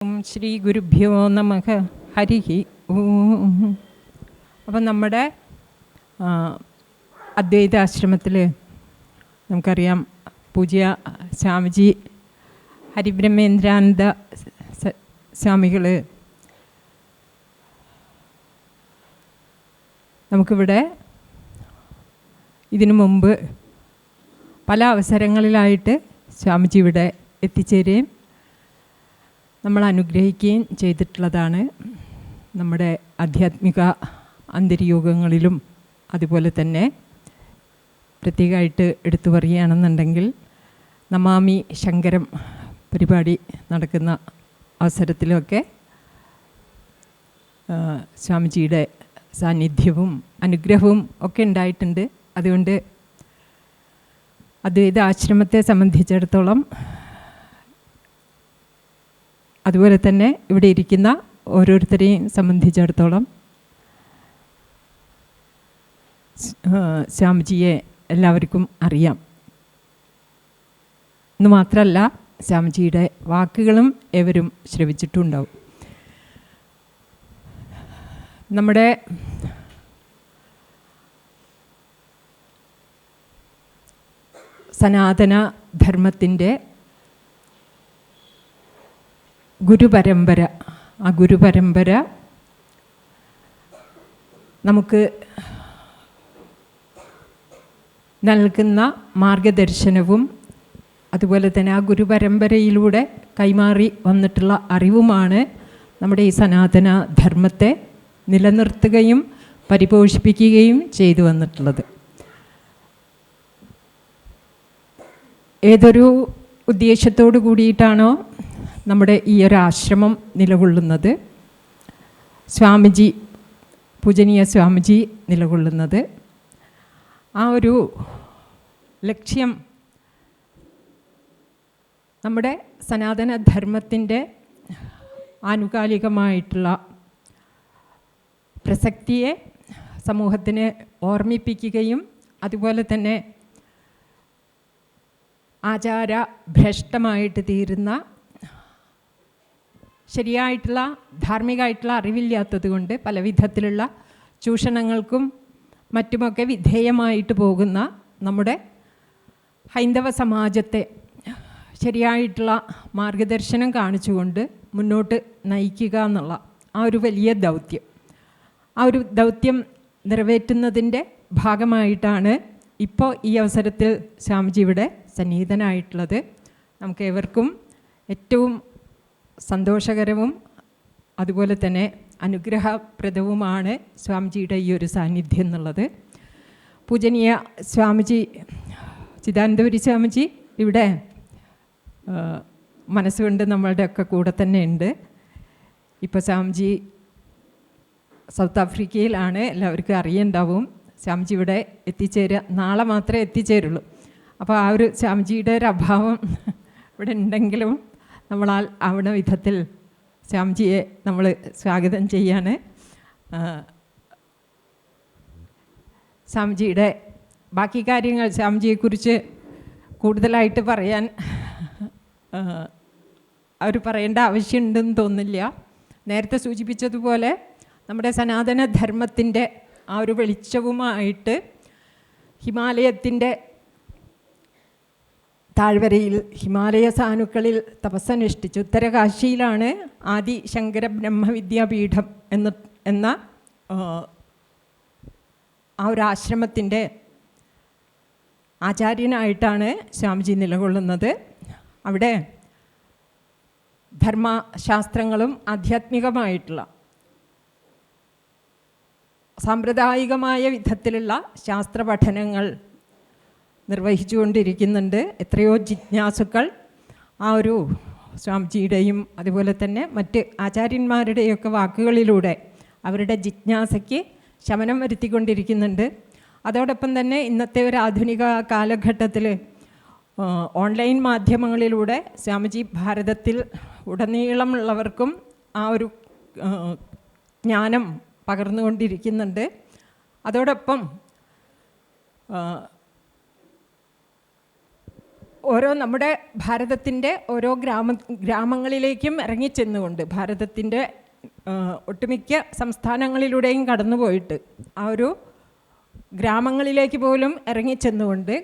ശ്രീ ഗുരുഭ്യോ നമഃ. ഹരിഹി ഓം. അപ്പം നമ്മുടെ അദ്വൈതാശ്രമത്തിൽ നമുക്കറിയാം, പൂജ്യ സ്വാമിജി ഹരിബ്രഹ്മേന്ദ്രാനന്ദ സ്വാമികൾ നമുക്കിവിടെ ഇതിനു മുമ്പ് പല അവസരങ്ങളിലായിട്ട് സ്വാമിജി ഇവിടെ എത്തിച്ചേരുകയും നമ്മൾ അനുഗ്രഹിക്കുകയും ചെയ്തിട്ടുള്ളതാണ്. നമ്മുടെ ആധ്യാത്മിക അന്തര്യോഗങ്ങളിലും അതുപോലെ തന്നെ പ്രത്യേകമായിട്ട് എടുത്തു പറയുകയാണെന്നുണ്ടെങ്കിൽ നമാമി ശങ്കരം പരിപാടി നടക്കുന്ന അവസരത്തിലൊക്കെ സ്വാമിജിയുടെ സാന്നിധ്യവും അനുഗ്രഹവും ഒക്കെ ഉണ്ടായിട്ടുണ്ട്. അതുകൊണ്ട് അദ്വൈത ആശ്രമത്തെ സംബന്ധിച്ചിടത്തോളം, അതുപോലെ തന്നെ ഇവിടെ ഇരിക്കുന്ന ഓരോരുത്തരെയും സംബന്ധിച്ചിടത്തോളം സ്വാമിജിയെ എല്ലാവർക്കും അറിയാം എന്ന് മാത്രമല്ല, സ്വാമിജിയുടെ വാക്കുകളും ഏവരും ശ്രവിച്ചിട്ടുണ്ടാവും. നമ്മുടെ സനാതന ധർമ്മത്തിൻ്റെ ഗുരുപരമ്പര, ആ ഗുരുപരമ്പര നമുക്ക് നൽകുന്ന മാർഗദർശനവും അതുപോലെ തന്നെ ആ ഗുരുപരമ്പരയിലൂടെ കൈമാറി വന്നിട്ടുള്ള അറിവുമാണ് നമ്മുടെ ഈ സനാതന ധർമ്മത്തെ നിലനിർത്തുകയും പരിപോഷിപ്പിക്കുകയും ചെയ്തു വന്നിട്ടുള്ളത്. ഏതൊരു ഉദ്ദേശത്തോടു കൂടിയിട്ടാണോ നമ്മുടെ ഈ ഒരു ആശ്രമം നിലകൊള്ളുന്നത്, സ്വാമിജി, പൂജനീയ സ്വാമിജി നിലകൊള്ളുന്നത്, ആ ഒരു ലക്ഷ്യം നമ്മുടെ സനാതന ധർമ്മത്തിൻ്റെ ആനുകാലികമായിട്ടുള്ള പ്രസക്തിയെ സമൂഹത്തിന് ഓർമ്മിപ്പിക്കുകയും അതുപോലെ തന്നെ ആചാരഭ്രഷ്ടമായിട്ട് തീരുന്ന, ശരിയായിട്ടുള്ള ധാർമ്മികമായിട്ടുള്ള അറിവില്ലാത്തത് കൊണ്ട് പല വിധത്തിലുള്ള ചൂഷണങ്ങൾക്കും മറ്റുമൊക്കെ വിധേയമായിട്ട് പോകുന്ന നമ്മുടെ ഹൈന്ദവ സമാജത്തെ ശരിയായിട്ടുള്ള മാർഗദർശനം കാണിച്ചുകൊണ്ട് മുന്നോട്ട് നയിക്കുക എന്നുള്ള ആ ഒരു വലിയ ദൗത്യം, ആ ഒരു ദൗത്യം നിറവേറ്റുന്നതിൻ്റെ ഭാഗമായിട്ടാണ് ഇപ്പോൾ ഈ അവസരത്തിൽ സ്വാമിജി ഇവിടെ സന്നിഹിതനായിട്ടുള്ളത്. നമുക്ക് ഏവർക്കും ഏറ്റവും സന്തോഷകരവും അതുപോലെ തന്നെ അനുഗ്രഹപ്രദവുമാണ് സ്വാമിജിയുടെ ഈ ഒരു സാന്നിധ്യം എന്നുള്ളത്. പൂജനീയ സ്വാമിജി ചിദാനന്ദപുരി സ്വാമിജി ഇവിടെ മനസ്സുകൊണ്ട് നമ്മളുടെയൊക്കെ കൂടെ തന്നെ ഉണ്ട്. ഇപ്പോൾ സ്വാമിജി സൗത്ത് ആഫ്രിക്കയിലാണ്, എല്ലാവർക്കും അറിയുണ്ടാവും. സ്വാമിജി ഇവിടെ എത്തിച്ചേരുക, നാളെ മാത്രമേ എത്തിച്ചേരുള്ളൂ. അപ്പോൾ ആ ഒരു സ്വാമിജിയുടെ ഒരു അഭാവം ഇവിടെ ഉണ്ടെങ്കിലും നമ്മളാൽ ആവണ വിധത്തിൽ സ്വാമിജിയെ നമ്മൾ സ്വാഗതം ചെയ്യാണ്. സ്വാമിജിയുടെ ബാക്കി കാര്യങ്ങൾ സ്വാമിജിയെക്കുറിച്ച് കൂടുതലായിട്ട് പറയാൻ അവർ പറയേണ്ട ആവശ്യമുണ്ടെന്ന് തോന്നില്ല. നേരത്തെ സൂചിപ്പിച്ചതുപോലെ നമ്മുടെ സനാതന ധർമ്മത്തിൻ്റെ ആ ഒരു വെളിച്ചവുമായിട്ട് ഹിമാലയത്തിൻ്റെ താഴ്വരയിൽ, ഹിമാലയ സാനുക്കളിൽ തപസ്സനുഷ്ഠിച്ച്, ഉത്തരകാശിയിലാണ് ആദി ശങ്കര ബ്രഹ്മവിദ്യാപീഠം എന്ന ആ ഒരു ആശ്രമത്തിൻ്റെ ആചാര്യനായിട്ടാണ് സ്വാമിജി നിലകൊള്ളുന്നത്. അവിടെ ധർമ്മശാസ്ത്രങ്ങളും ആധ്യാത്മികമായിട്ടുള്ള സാമ്പ്രദായികമായ വിധത്തിലുള്ള ശാസ്ത്ര പഠനങ്ങൾ നിർവഹിച്ചുകൊണ്ടിരിക്കുന്നുണ്ട്. എത്രയോ ജിജ്ഞാസുക്കൾ ആ ഒരു സ്വാമിജിയുടെയും അതുപോലെ തന്നെ മറ്റ് ആചാര്യന്മാരുടെയൊക്കെ വാക്കുകളിലൂടെ അവരുടെ ജിജ്ഞാസയ്ക്ക് ശമനം വരുത്തിക്കൊണ്ടിരിക്കുന്നുണ്ട്. അതോടൊപ്പം തന്നെ ഇന്നത്തെ ഒരു ആധുനിക കാലഘട്ടത്തിൽ ഓൺലൈൻ മാധ്യമങ്ങളിലൂടെ സ്വാമിജി ഭാരതത്തിൽ ഉടനീളമുള്ളവർക്കും ആ ഒരു ജ്ഞാനം പകർന്നുകൊണ്ടിരിക്കുന്നുണ്ട്. അതോടൊപ്പം നമ്മുടെ ഭാരതത്തിൻ്റെ ഓരോ ഗ്രാമങ്ങളിലേക്കും ഇറങ്ങിച്ചെന്നുകൊണ്ട് ഭാരതത്തിൻ്റെ ഒട്ടുമിക്ക സംസ്ഥാനങ്ങളിലൂടെയും കടന്നുപോയിട്ട് ആ ഒരു ഗ്രാമങ്ങളിലേക്ക് പോലും ഇറങ്ങിച്ചെന്നുകൊണ്ട്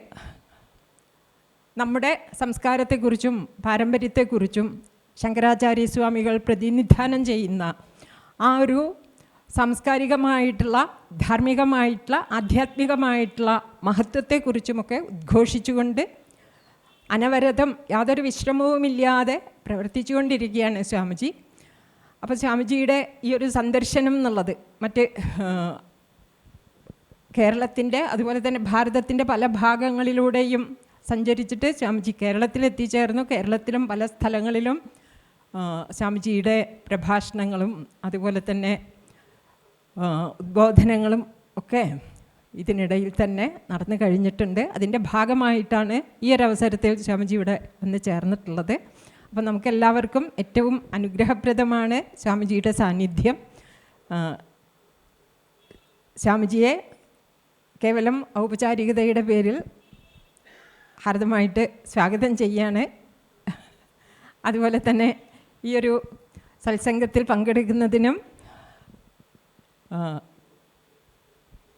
നമ്മുടെ സംസ്കാരത്തെക്കുറിച്ചും പാരമ്പര്യത്തെക്കുറിച്ചും ശങ്കരാചാര്യസ്വാമികൾ പ്രതിനിധാനം ചെയ്യുന്ന ആ ഒരു സാംസ്കാരികമായിട്ടുള്ള, ധാർമ്മികമായിട്ടുള്ള, ആധ്യാത്മികമായിട്ടുള്ള മഹത്വത്തെക്കുറിച്ചുമൊക്കെ ഉദ്ഘോഷിച്ചുകൊണ്ട് അനവരതം യാതൊരു വിശ്രമവുമില്ലാതെ പ്രവർത്തിച്ചുകൊണ്ടിരിക്കുകയാണ് സ്വാമിജി. അപ്പോൾ സ്വാമിജിയുടെ ഈ ഒരു സന്ദർശനം എന്നുള്ളത് മറ്റ് കേരളത്തിൻ്റെ അതുപോലെ തന്നെ ഭാരതത്തിൻ്റെ പല ഭാഗങ്ങളിലൂടെയും സഞ്ചരിച്ചിട്ട് സ്വാമിജി കേരളത്തിലെത്തിച്ചേർന്നു. കേരളത്തിലും പല സ്ഥലങ്ങളിലും സ്വാമിജിയുടെ പ്രഭാഷണങ്ങളും അതുപോലെ തന്നെ ഉദ്ബോധനങ്ങളും ഒക്കെ ഇതിനിടയിൽ തന്നെ നടന്നു കഴിഞ്ഞിട്ടുണ്ട്. അതിൻ്റെ ഭാഗമായിട്ടാണ് ഈ ഒരു അവസരത്തിൽ സ്വാമിജി ഇവിടെ വന്ന് ചേർന്നിട്ടുള്ളത്. അപ്പം നമുക്കെല്ലാവർക്കും ഏറ്റവും അനുഗ്രഹപ്രദമാണ് സ്വാമിജിയുടെ സാന്നിധ്യം. സ്വാമിജിയെ കേവലം ഔപചാരികതയുടെ പേരിൽ ഹാർദമായിട്ട് സ്വാഗതം ചെയ്യാണ്. അതുപോലെ തന്നെ ഈ ഒരു സത്സംഗത്തിൽ പങ്കെടുക്കുന്നതിനും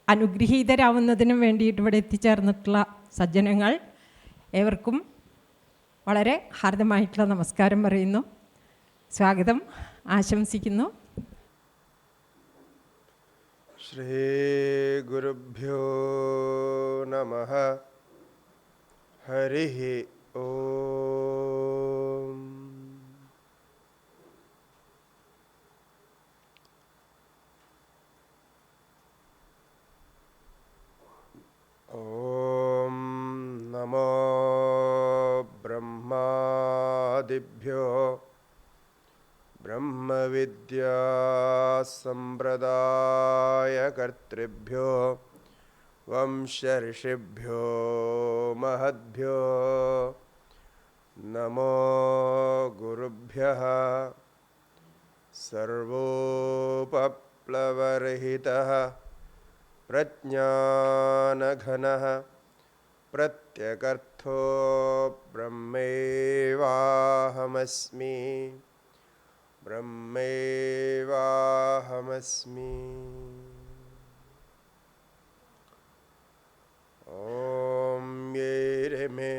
അനുഗ്രഹീതരാവുന്നതിനും വേണ്ടിയിട്ട് ഇവിടെ എത്തിച്ചേർന്നിട്ടുള്ള സജ്ജനങ്ങൾ ഏവർക്കും വളരെ ഹാർദമായിട്ടുള്ള നമസ്കാരം പറയുന്നു, സ്വാഗതം ആശംസിക്കുന്നു. ശ്രീ ഗുരുഭ്യോ നമഃ. ഹരി ഓം. ഓം നമോ ബ്രഹ്മാദിഭ്യോ ബ്രഹ്മവിദ്യാസമ്പ്രദായകർത്തൃഭ്യോ വംശഋഷിഭ്യോ മഹദ്ഭ്യോ നമോ ഗുരുഭ്യഃ. സർവോപപ്ലവരഹിതഃ പ്രജ്ഞാനഘനഃ പ്രത്യഗർത്ഥോ ബ്രഹ്മൈവാഹമസ്മി ബ്രഹ്മൈവാഹമസ്മി. ഓം യേരമേ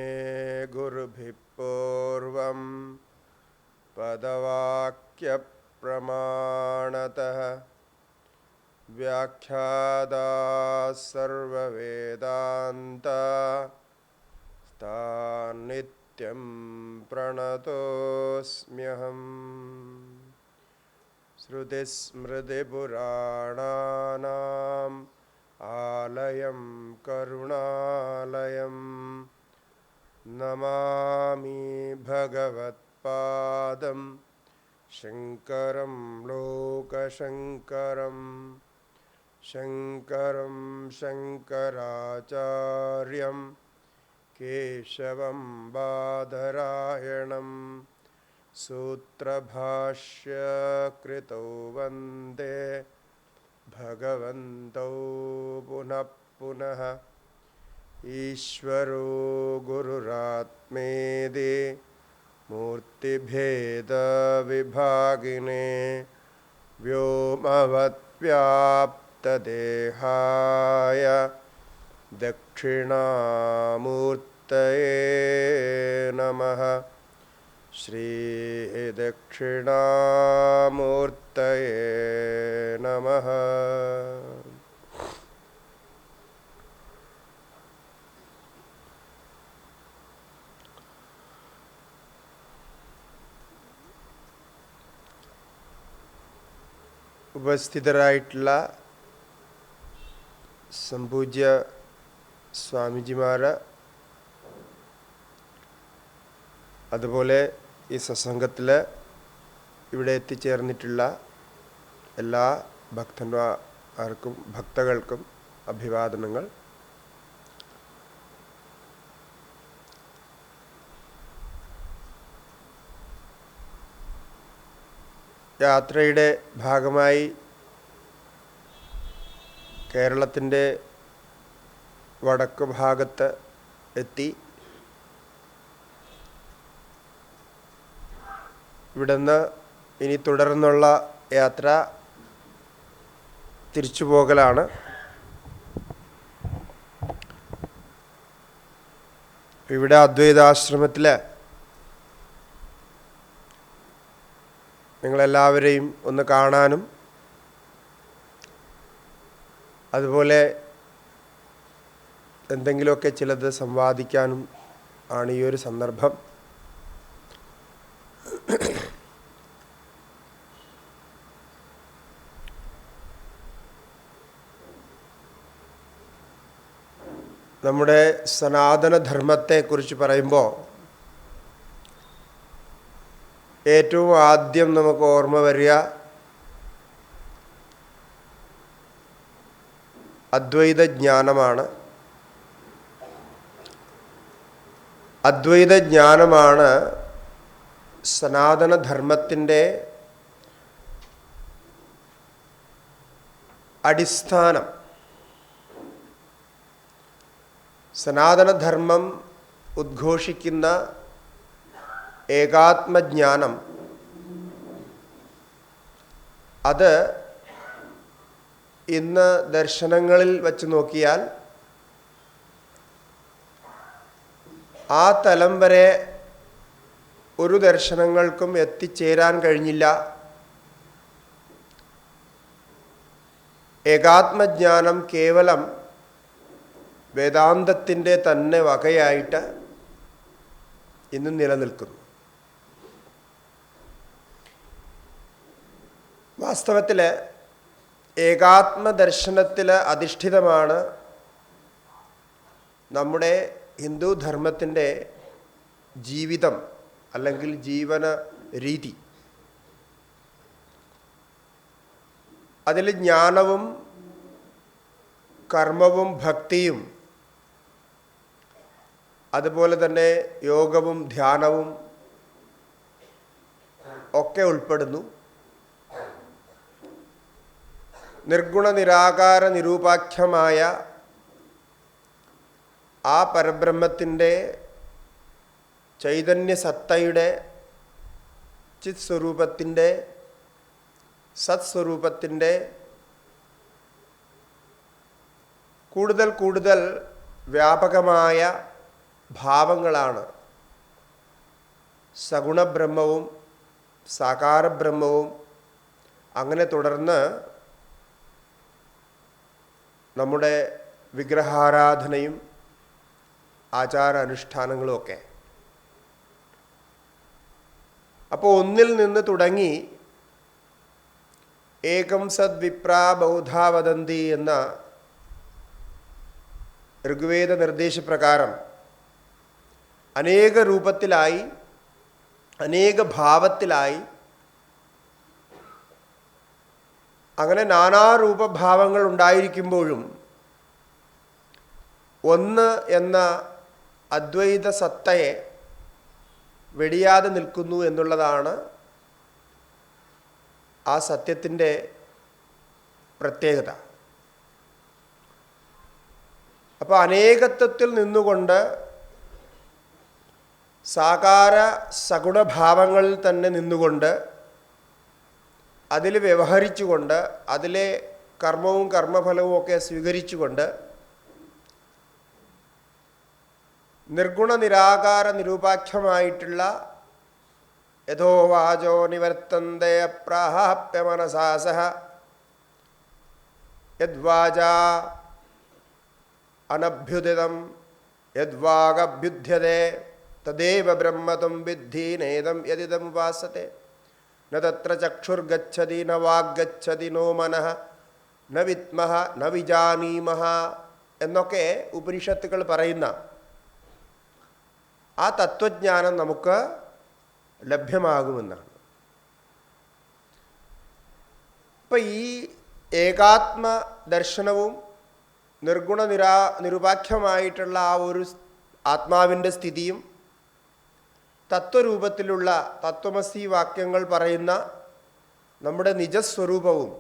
ഗുരുഭിഃ പൂർവം പദവാക്യപ്രമാണതഃ വ്യാഖ്യാതാഃ സർവവേദാന്താ താൻ നിത്യം പ്രണതോസ്മ്യഹം. ശ്രുതിസ്മൃതിപുരാണാനാം ആലയം കരുണാലയം നമാമി ഭഗവത്പാദം ശങ്കരം ലോകശങ്കരം. ശങ്കരം ശങ്കരാചാര്യം കേശവം ബാദരായണം സൂത്രഭാഷ്യകൃതൗ വന്ദേ ഭഗവന്തൗ പുനഃ പുനഃ. ഈശ്വരോ ഗുരുരാത്മേതി മൂർത്തിഭേദവിഭാഗിനേ വ്യോമവദ്വ്യാപ്തദേഹായ ദക്ഷിണാമൂർത്തയേ നമഃ. ശ്രീ ദക്ഷിണാമൂർത്തയേ നമഃ. ഉപസ്ഥിതരായിട്ടുള്ള സംപൂജ്യ സ്വാമിജിമാർ, അതുപോലെ ഈ സത്സംഗത്തിൽ ഇവിടെ എത്തിച്ചേർന്നിട്ടുള്ള എല്ലാ ഭക്തന്മാർക്കും ഭക്തകൾക്കും അഭിവാദനങ്ങൾ. യാത്രയുടെ ഭാഗമായി കേരളത്തിൻ്റെ വടക്ക് ഭാഗത്ത് എത്തി ഇവിടുന്ന് ഇനി തുടർന്നുള്ള യാത്ര തിരിച്ചു പോകലാണ്. ഇവിടെ അദ്വൈതാശ്രമത്തിൽ നിങ്ങളെല്ലാവരെയും ഒന്ന് കാണാനും അതുപോലെ എന്തെങ്കിലുമൊക്കെ ചിലത് സംവാദിക്കാനും ആണ് ഈ ഒരു സന്ദർഭം. നമ്മുടെ സനാതനധർമ്മത്തെക്കുറിച്ച് പറയുമ്പോൾ ഏറ്റവും ആദ്യം നമുക്ക് ഓർമ്മ വരിക അദ്വൈത ജ്ഞാനമാണ്. അദ്വൈത ജ്ഞാനമാണ് സനാതനധർമ്മത്തിൻ്റെ അടിസ്ഥാനം. സനാതനധർമ്മം ഉദ്ഘോഷിക്കുന്ന ഏകാത്മജ്ഞാനം അത് ഇന്ന് ദർശനങ്ങളിൽ വച്ച് നോക്കിയാൽ ആ തലം വരെ ഒരു ദർശനങ്ങൾക്കും എത്തിച്ചേരാൻ കഴിഞ്ഞില്ല. ഏകാത്മജ്ഞാനം കേവലം വേദാന്തത്തിൻ്റെ തന്നെ വകയായിട്ട് ഇന്ന് നിലനിൽക്കുന്നു. വാസ്തവത്തിൽ ഏകാത്മദർശനത്തിൽ അധിഷ്ഠിതമാണ് നമ്മുടെ ഹിന്ദു ധർമ്മത്തിൻ്റെ ജീവിതം അല്ലെങ്കിൽ ജീവന രീതി. അതിൽ ജ്ഞാനവും കർമ്മവും ഭക്തിയും അതുപോലെ തന്നെ യോഗവും ധ്യാനവും ഒക്കെ ഉൾപ്പെടുന്നു. നിർഗുണ നിരാകാര നിരൂപാഖ്യമായ ആ പരബ്രഹ്മത്തിൻ്റെ ചൈതന്യ സത്തയുടെ ചിത് സ്വരൂപത്തിൻ്റെ സത്സ്വരൂപത്തിൻ്റെ കൂടുതൽ കൂടുതൽ വ്യാപകമായ ഭാവങ്ങളാണ് സഗുണബ്രഹ്മവും സാകാരബ്രഹ്മവും. അങ്ങനെ തുടർന്ന് നമ്മുടെ വിഗ്രഹാരാധനയും ആചാര അനുഷ്ഠാനങ്ങളുമൊക്കെ. അപ്പോൾ ഒന്നിൽ നിന്ന് തുടങ്ങി ഏകം സദ് വിപ്രാ ബഹുധാ വദന്തി എന്ന ഋഗ്വേദ നിർദ്ദേശപ്രകാരം അനേക രൂപത്തിലായി അനേക ഭാവത്തിലായി അങ്ങനെ നാനാരൂപഭാവങ്ങൾ ഉണ്ടായിരിക്കുമ്പോഴും ഒന്ന് എന്ന അദ്വൈത സത്തയെ വെടിയാതെ നിൽക്കുന്നു എന്നുള്ളതാണ് ആ സത്യത്തിൻ്റെ പ്രത്യേകത. അപ്പോൾ അനേകത്വത്തിൽ നിന്നുകൊണ്ട് സാകാര സഗുണഭാവങ്ങളിൽ തന്നെ നിന്നുകൊണ്ട് അതിൽ വ്യവഹരിച്ചുകൊണ്ട് അതിലെ കർമ്മവും കർമ്മഫലവും ഒക്കെ സ്വീകരിച്ചുകൊണ്ട് നിർഗുണ നിരാകാര നിരൂപാഖ്യമായിട്ടുള്ള യഥോ വാചോ നിവർത്തന്തേ അപ്രാഹാപ്യ മനസാസഹ യദ്വാചാ അനഭ്യുദിതം യദ്വാഗഭ്യുധ്യതേ തദേവ ബ്രഹ്മത്വം വിദ്ധി നേദം യദിദമുപാസത്തെ ന തത്ര ചക്ഷുർഗച്ഛതി ന വാഗ്ഗച്ഛതി നോ മനഃ ന വിദ്മഃ ന വിജാനീമഃ എന്നൊക്കെ ഉപനിഷത്തുകൾ പറയുന്ന ആ തത്വജ്ഞാനം നമുക്ക് ലഭ്യമാകുമെന്നാണ്. ഇപ്പം ഈ ഏകാത്മ ദർശനവും നിർഗുണ നിരുപാഖ്യമായിട്ടുള്ള ആ ഒരു ആത്മാവിൻ്റെ സ്ഥിതിയും തത്വരൂപത്തിലുള്ള തത്വമസി വാക്യങ്ങൾ പറയുന്ന നമ്മുടെ നിജസ്വരൂപവും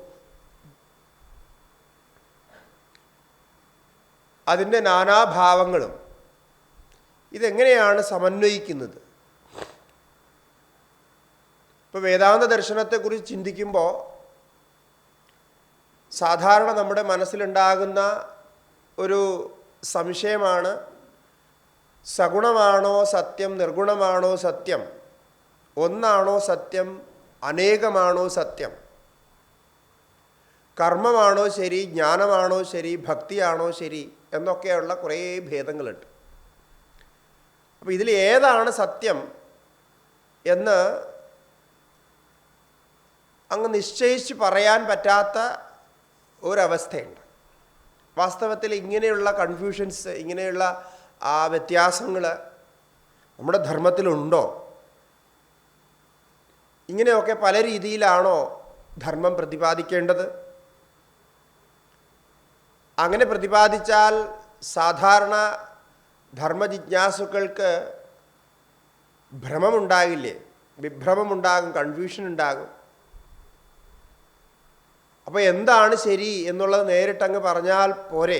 അതിൻ്റെ നാനാഭാവങ്ങളും ഇതെങ്ങനെയാണ് സമന്വയിക്കുന്നത്? ഇപ്പോൾ വേദാന്ത ദർശനത്തെക്കുറിച്ച് ചിന്തിക്കുമ്പോൾ സാധാരണ നമ്മുടെ മനസ്സിലുണ്ടാകുന്ന ഒരു സംശയമാണ്, സഗുണമാണോ സത്യം, നിർഗുണമാണോ സത്യം, ഒന്നാണോ സത്യം, അനേകമാണോ സത്യം, കർമ്മമാണോ ശരി, ജ്ഞാനമാണോ ശരി, ഭക്തിയാണോ ശരി എന്നൊക്കെയുള്ള കുറേ ഭേദങ്ങളുണ്ട്. അപ്പോൾ ഇതിൽ ഏതാണ് സത്യം എന്ന് അങ്ങ് നിശ്ചയിച്ച് പറയാൻ പറ്റാത്ത ഒരവസ്ഥയുണ്ട്. വാസ്തവത്തിൽ ഇങ്ങനെയുള്ള കൺഫ്യൂഷൻസ്, ഇങ്ങനെയുള്ള ആ വ്യത്യാസങ്ങൾ നമ്മുടെ ധർമ്മത്തിലുണ്ടോ? ഇങ്ങനെയൊക്കെ പല രീതിയിലാണോ ധർമ്മം പ്രതിപാദിക്കേണ്ടത്? അങ്ങനെ പ്രതിപാദിച്ചാൽ സാധാരണ ധർമ്മജിജ്ഞാസുക്കൾക്ക് ഭ്രമമുണ്ടാകില്ലേ? വിഭ്രമമുണ്ടാകും, കൺഫ്യൂഷൻ ഉണ്ടാകും. അപ്പോൾ എന്താണ് ശരി എന്നുള്ളത് നേരിട്ടങ്ങ് പറഞ്ഞാൽ പോരെ?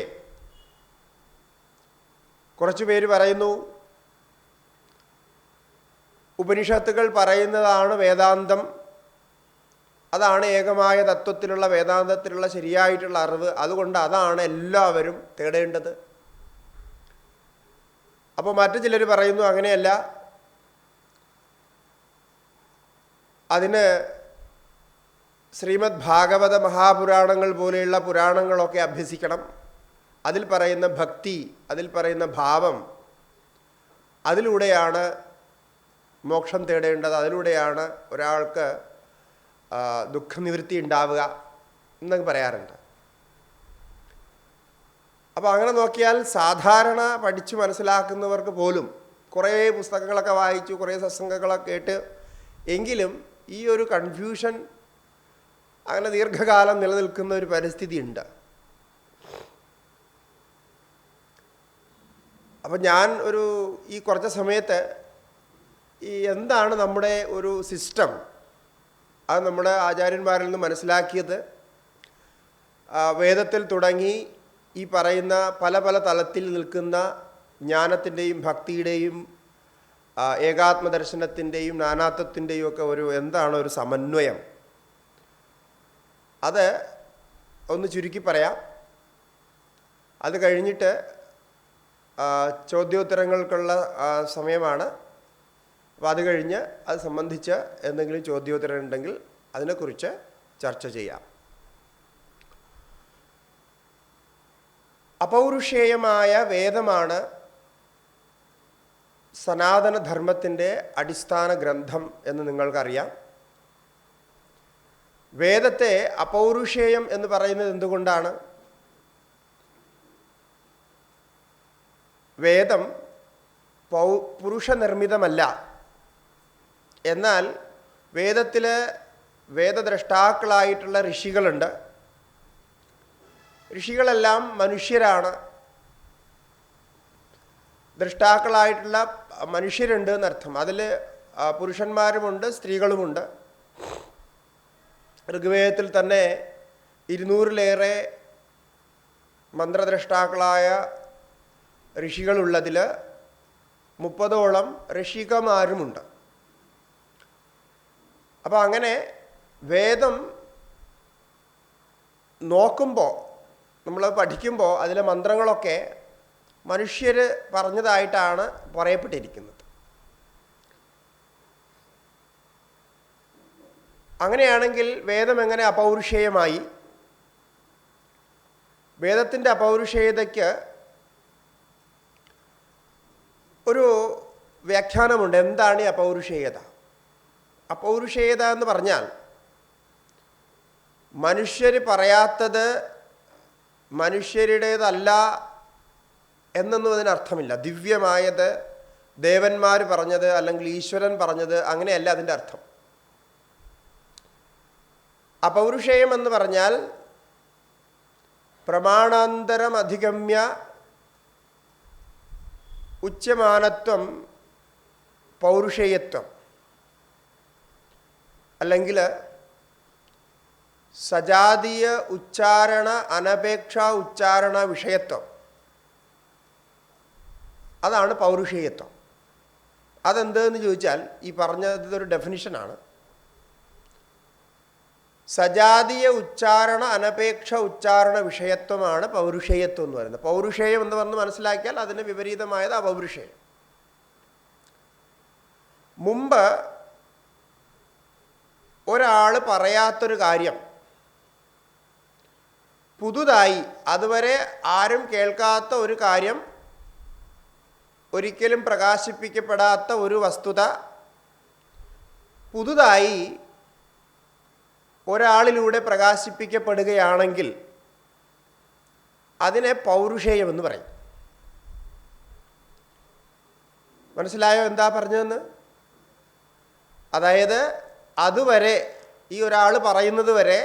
കുറച്ച് പേര് പറയുന്നു ഉപനിഷത്തുകൾ പറയുന്നതാണ് വേദാന്തം, അതാണ് ഏകമായ തത്വത്തിലുള്ള വേദാന്തത്തിലുള്ള ശരിയായിട്ടുള്ള അറിവ്, അതുകൊണ്ട് അതാണ് എല്ലാവരും തേടേണ്ടത്. അപ്പോൾ മറ്റു ചിലർ പറയുന്നു അങ്ങനെയല്ല, അതിന് ശ്രീമദ് ഭാഗവത മഹാപുരാണങ്ങൾ പോലെയുള്ള പുരാണങ്ങളൊക്കെ അഭ്യസിക്കണം. അതിൽ പറയുന്ന ഭക്തി, അതിൽ പറയുന്ന ഭാവം, അതിലൂടെയാണ് മോക്ഷം തേടേണ്ടത്, അതിലൂടെയാണ് ഒരാൾക്ക് ദുഃഖനിവൃത്തി ഉണ്ടാവുക എന്നൊക്കെ പറയാറുണ്ട്. അപ്പോൾ അങ്ങനെ നോക്കിയാൽ സാധാരണ പഠിച്ചു മനസ്സിലാക്കുന്നവർക്ക് പോലും കുറേ പുസ്തകങ്ങളൊക്കെ വായിച്ചു, കുറേ സത്സംഗങ്ങളൊക്കെ കേട്ട് എങ്കിലും ഈ ഒരു കൺഫ്യൂഷൻ അങ്ങനെ ദീർഘകാലം നിലനിൽക്കുന്ന ഒരു പരിസ്ഥിതി ഉണ്ട്. അപ്പം ഞാൻ ഈ കുറച്ച് സമയത്ത് ഈ എന്താണ് നമ്മുടെ ഒരു സിസ്റ്റം, അത് നമ്മുടെ ആചാര്യന്മാരിൽ നിന്ന് മനസ്സിലാക്കിയത്, വേദത്തിൽ തുടങ്ങി ഈ പറയുന്ന പല പല തലത്തിൽ നിൽക്കുന്ന ജ്ഞാനത്തിൻ്റെയും ഭക്തിയുടെയും ഏകാത്മദർശനത്തിൻ്റെയും നാനാത്വത്തിൻ്റെയും ഒക്കെ എന്താണ് ഒരു സമന്വയം, അത് ഒന്ന് ചുരുക്കി പറയാം. അത് കഴിഞ്ഞിട്ട് ചോദ്യോത്തരങ്ങൾക്കുള്ള സമയമാണ്. അപ്പോൾ അത് കഴിഞ്ഞ് അത് സംബന്ധിച്ച് എന്തെങ്കിലും ചോദ്യോത്തരം ഉണ്ടെങ്കിൽ അതിനെക്കുറിച്ച് ചർച്ച ചെയ്യാം. അപൗരുഷേയമായ വേദമാണ് സനാതനധർമ്മത്തിൻ്റെ അടിസ്ഥാന ഗ്രന്ഥം എന്ന് നിങ്ങൾക്കറിയാം. വേദത്തെ അപൗരുഷേയം എന്ന് പറയുന്നത് എന്തുകൊണ്ടാണ്? വേദം പുരുഷനിർമ്മിതമല്ല. എന്നാൽ വേദത്തിൽ വേദദ്രഷ്ടാക്കളായിട്ടുള്ള ഋഷികളുണ്ട്. ഋഷികളെല്ലാം മനുഷ്യരാണ്. ദ്രഷ്ടാക്കളായിട്ടുള്ള മനുഷ്യരുണ്ട് എന്നർത്ഥം. അതിൽ പുരുഷന്മാരുമുണ്ട്, സ്ത്രീകളുമുണ്ട്. ഋഗ്വേദത്തിൽ തന്നെ 200-ലേറെ മന്ത്രദ്രഷ്ടാക്കളായ ഋഷികളുള്ളതിൽ 30ഓളം ഋഷികമാരുമുണ്ട്. അപ്പോൾ അങ്ങനെ വേദം നോക്കുമ്പോൾ, നമ്മൾ പഠിക്കുമ്പോൾ അതിലെ മന്ത്രങ്ങളൊക്കെ മനുഷ്യർ പറഞ്ഞതായിട്ടാണ് പറയപ്പെട്ടിരിക്കുന്നത്. അങ്ങനെയാണെങ്കിൽ വേദം എങ്ങനെ അപൗരുഷേയമായി? വേദത്തിൻ്റെ അപൗരുഷേയതയ്ക്ക് ഒരു വ്യാഖ്യാനമുണ്ട്. എന്താണ് ഈ അപൗരുഷേയത? അപൗരുഷേയത എന്ന് പറഞ്ഞാൽ മനുഷ്യർ പറയാത്തത് മനുഷ്യരുടേതല്ല എന്നൊന്നും അതിനർത്ഥമില്ല. ദിവ്യമായത് ദേവന്മാർ പറഞ്ഞത് അല്ലെങ്കിൽ ഈശ്വരൻ പറഞ്ഞത് അങ്ങനെയല്ല അതിൻ്റെ അർത്ഥം. അപൗരുഷേയം എന്ന് പറഞ്ഞാൽ പ്രമാണാന്തരം അധിഗമ്യ ഉച്യമാനത്വം പൗരുഷേയത്വം, അല്ലെങ്കിൽ സജാതീയ ഉച്ചാരണ അനപേക്ഷ ഉച്ചാരണ വിഷയത്വം, അതാണ് പൗരുഷേയത്വം. അതെന്തെന്ന് ചോദിച്ചാൽ ഈ പറഞ്ഞതൊരു ഡെഫിനിഷനാണ്. സജാതീയ ഉച്ചാരണ അനപേക്ഷ ഉച്ചാരണ വിഷയത്വമാണ് പൗരുഷേയത്വം എന്ന് പറയുന്നത്. പൗരുഷേയം എന്ന് പറഞ്ഞ് മനസ്സിലാക്കിയാൽ അതിന് വിപരീതമായത് അപൗരുഷേയം. മുമ്പ് ഒരാൾ പറയാത്തൊരു കാര്യം പുതുതായി, അതുവരെ ആരും കേൾക്കാത്ത ഒരു കാര്യം, ഒരിക്കലും പ്രകാശിപ്പിക്കപ്പെടാത്ത ഒരു വസ്തുത പുതുതായി ഒരാളിലൂടെ പ്രകാശിപ്പിക്കപ്പെടുകയാണെങ്കിൽ അതിനെ പൗരുഷേയമെന്ന് പറയും. മനസ്സിലായോ എന്താ പറഞ്ഞതെന്ന്? അതായത് അതുവരെ, ഈ ഒരാൾ പറയുന്നത് വരെ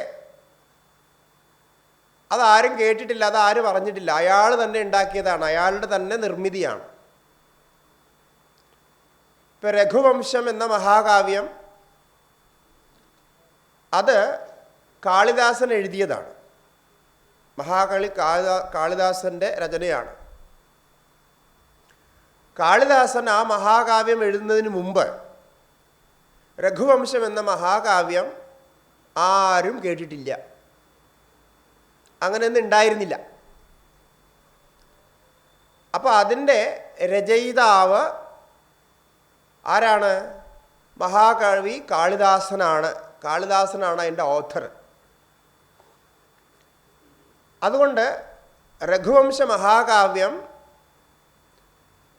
അതാരും കേട്ടിട്ടില്ല, അതാരും പറഞ്ഞിട്ടില്ല, അയാൾ തന്നെ ഉണ്ടാക്കിയതാണ്, അയാളുടെ തന്നെ നിർമ്മിതിയാണ്. ഇപ്പം രഘുവംശം എന്ന മഹാകാവ്യം അത് കാളിദാസൻ എഴുതിയതാണ്. മഹാകവി കാളിദാസൻ്റെ രചനയാണ്. കാളിദാസൻ ആ മഹാകാവ്യം എഴുതുന്നതിന് മുമ്പ് രഘുവംശം എന്ന മഹാകാവ്യം ആരും കേട്ടിട്ടില്ല, അങ്ങനെയൊന്നും ഉണ്ടായിരുന്നില്ല. അപ്പോൾ അതിൻ്റെ രചയിതാവ് ആരാണ്? മഹാകവി കാളിദാസനാണ്. കാളിദാസനാണ് അതിൻ്റെ ഓഥർ. അതുകൊണ്ട് രഘുവംശ മഹാകാവ്യം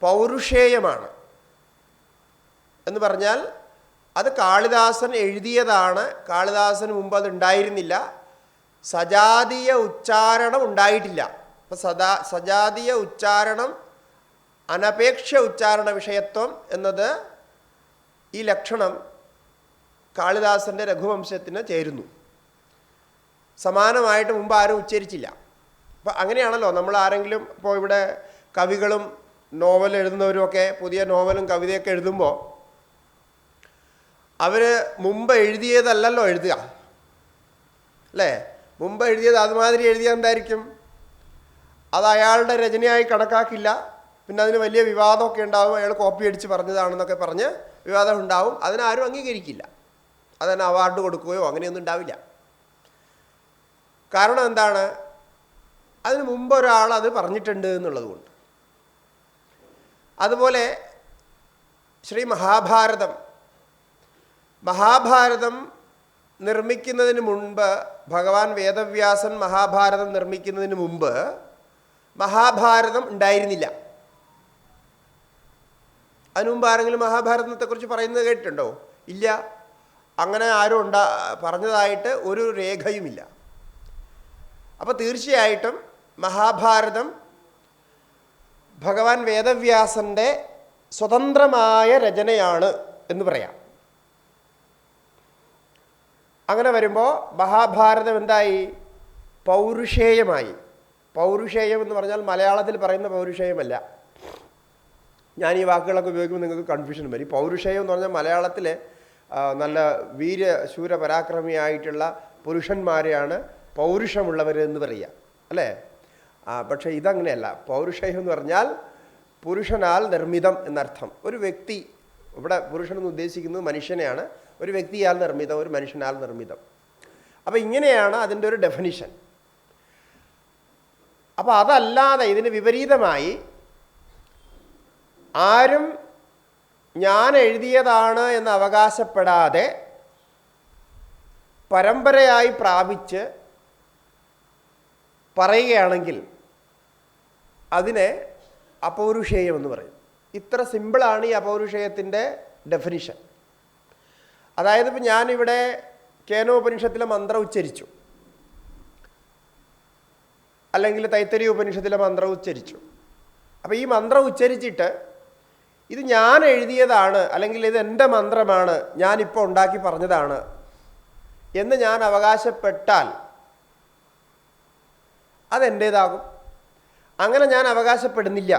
പൗരുഷേയമാണ് എന്ന് പറഞ്ഞാൽ അത് കാളിദാസൻ എഴുതിയതാണ്. കാളിദാസന് മുമ്പ് അത് ഉണ്ടായിരുന്നില്ല. സജാതീയ ഉച്ചാരണം ഉണ്ടായിട്ടില്ല. അപ്പം സജാതീയ ഉച്ചാരണം അനപേക്ഷ ഉച്ചാരണ വിഷയത്വം എന്നത്, ഈ ലക്ഷണം കാളിദാസൻ്റെ രഘുവംശത്തിന് ചേരുന്നു. സമാനമായിട്ട് മുമ്പ് ആരും ഉച്ചരിച്ചില്ല. അപ്പം അങ്ങനെയാണല്ലോ നമ്മൾ ആരെങ്കിലും ഇപ്പോൾ ഇവിടെ കവികളും നോവൽ എഴുതുന്നവരുമൊക്കെ പുതിയ നോവലും കവിതയൊക്കെ എഴുതുമ്പോൾ അവർ മുമ്പ് എഴുതിയതല്ലല്ലോ എഴുതുക, അല്ലേ? മുമ്പ് എഴുതിയത് അതുമാതിരി എഴുതിയാൽ എന്തായിരിക്കും? അത് അയാളുടെ രചനയായി കണക്കാക്കില്ല. പിന്നെ അതിന് വലിയ വിവാദമൊക്കെ ഉണ്ടാവും. അയാൾ കോപ്പി അടിച്ച് പറഞ്ഞതാണെന്നൊക്കെ പറഞ്ഞ് വിവാദം ഉണ്ടാവും. അതിനാരും അംഗീകരിക്കില്ല. അതിന് അവാർഡ് കൊടുക്കുകയോ അങ്ങനെയൊന്നും ഉണ്ടാവില്ല. കാരണം എന്താണ്? അതിന് മുമ്പ് ഒരാൾ അത് പറഞ്ഞിട്ടുണ്ട് എന്നുള്ളത് കൊണ്ട്. അതുപോലെ ശ്രീ മഹാഭാരതം നിർമ്മിക്കുന്നതിന് മുൻപ്, ഭഗവാൻ വേദവ്യാസൻ മഹാഭാരതം നിർമ്മിക്കുന്നതിന് മുമ്പ് മഹാഭാരതം ഉണ്ടായിരുന്നില്ല. അതിനു മുമ്പ് ആരെങ്കിലും മഹാഭാരതത്തെക്കുറിച്ച് പറയുന്നത് കേട്ടിട്ടുണ്ടോ? ഇല്ല. അങ്ങനെ ആരും പറഞ്ഞതായിട്ട് ഒരു രേഖയുമില്ല. അപ്പോൾ തീർച്ചയായിട്ടും മഹാഭാരതം ഭഗവാൻ വേദവ്യാസൻ്റെ സ്വതന്ത്രമായ രചനയാണ് എന്ന് പറയാം. അങ്ങനെ വരുമ്പോൾ മഹാഭാരതം എന്തായി? പൗരുഷേയമായി. പൗരുഷേയം എന്ന് പറഞ്ഞാൽ മലയാളത്തിൽ പറയുന്ന പൗരുഷേയമല്ല. ഞാൻ ഈ വാക്കുകളൊക്കെ ഉപയോഗിക്കുമ്പോൾ നിങ്ങൾക്ക് കൺഫ്യൂഷൻ വരും. പൗരുഷേയം എന്ന് പറഞ്ഞാൽ മലയാളത്തിലെ നല്ല വീരശൂര പരാക്രമിയായിട്ടുള്ള പുരുഷന്മാരെയാണ് പൗരുഷമുള്ളവരെന്ന് പറയുക, അല്ലേ? പക്ഷേ ഇതങ്ങനെയല്ല. പൗരുഷേയം എന്ന് പറഞ്ഞാൽ പുരുഷനാൽ നിർമ്മിതം എന്നർത്ഥം. ഒരു വ്യക്തി, ഇവിടെ പുരുഷൻ എന്ന് ഉദ്ദേശിക്കുന്നത് മനുഷ്യനെയാണ്. ഒരു വ്യക്തിയാൽ നിർമ്മിതം, ഒരു മനുഷ്യനാൽ നിർമ്മിതം. അപ്പോൾ ഇങ്ങനെയാണ് അതിൻ്റെ ഒരു ഡെഫിനിഷൻ. അപ്പോൾ അതല്ലാതെ ഇതിന് വിപരീതമായി ആരും ഞാൻ എഴുതിയതാണ് എന്ന് അവകാശപ്പെടാതെ പരമ്പരയായി പ്രാപിച്ച് പറയുകയാണെങ്കിൽ അതിനെ അപൗരുഷേയം എന്ന് പറയും. ഇത്ര സിമ്പിളാണ് ഈ അപൗരുഷേയത്തിൻ്റെ ഡെഫിനിഷൻ. അതായത് ഇപ്പം ഞാനിവിടെ കേനോപനിഷത്തിലെ മന്ത്രം ഉച്ചരിച്ചു, അല്ലെങ്കിൽ തൈത്തരീയ ഉപനിഷത്തിലെ മന്ത്രം ഉച്ചരിച്ചു. അപ്പോൾ ഈ മന്ത്രം ഉച്ചരിച്ചിട്ട് ഇത് ഞാൻ എഴുതിയതാണ്, അല്ലെങ്കിൽ ഇത് എൻ്റെ മന്ത്രമാണ്, ഞാനിപ്പോൾ ഉണ്ടാക്കി പറഞ്ഞതാണ് എന്ന് ഞാൻ അവകാശപ്പെട്ടാൽ അതെൻ്റേതാകും. അങ്ങനെ ഞാൻ അവകാശപ്പെടുന്നില്ല.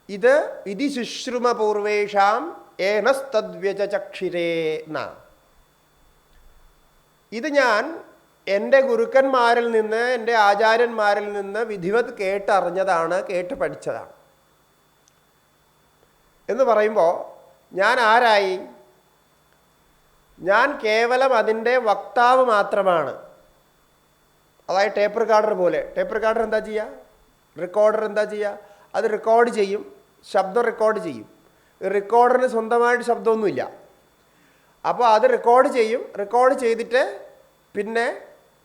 ഇത് വിധി ശുശ്രുമ പൂർവേഷാം ഏനസ്തദ്വ്യചക്ഷിരേ ന. ഇത് ഞാൻ എൻ്റെ ഗുരുക്കന്മാരിൽ നിന്ന്, എൻ്റെ ആചാര്യന്മാരിൽ നിന്ന് വിധിവത് കേട്ടറിഞ്ഞതാണ്, കേട്ട് പഠിച്ചതാണ് എന്ന് പറയുമ്പോൾ ഞാൻ ആരായി? ഞാൻ കേവലം അതിൻ്റെ വക്താവ് മാത്രമാണ്. അതായത് ടേപ്പ് റെക്കോർഡർ പോലെ. ടേപ്പ് റെക്കോർഡർ എന്താ ചെയ്യുക? റെക്കോർഡർ എന്താ ചെയ്യുക? അത് റെക്കോർഡ് ചെയ്യും, ശബ്ദം റെക്കോർഡ് ചെയ്യും. റെക്കോർഡറിന് സ്വന്തമായിട്ട് ശബ്ദമൊന്നുമില്ല. അപ്പോൾ അത് റെക്കോർഡ് ചെയ്യും, റെക്കോർഡ് ചെയ്തിട്ട് പിന്നെ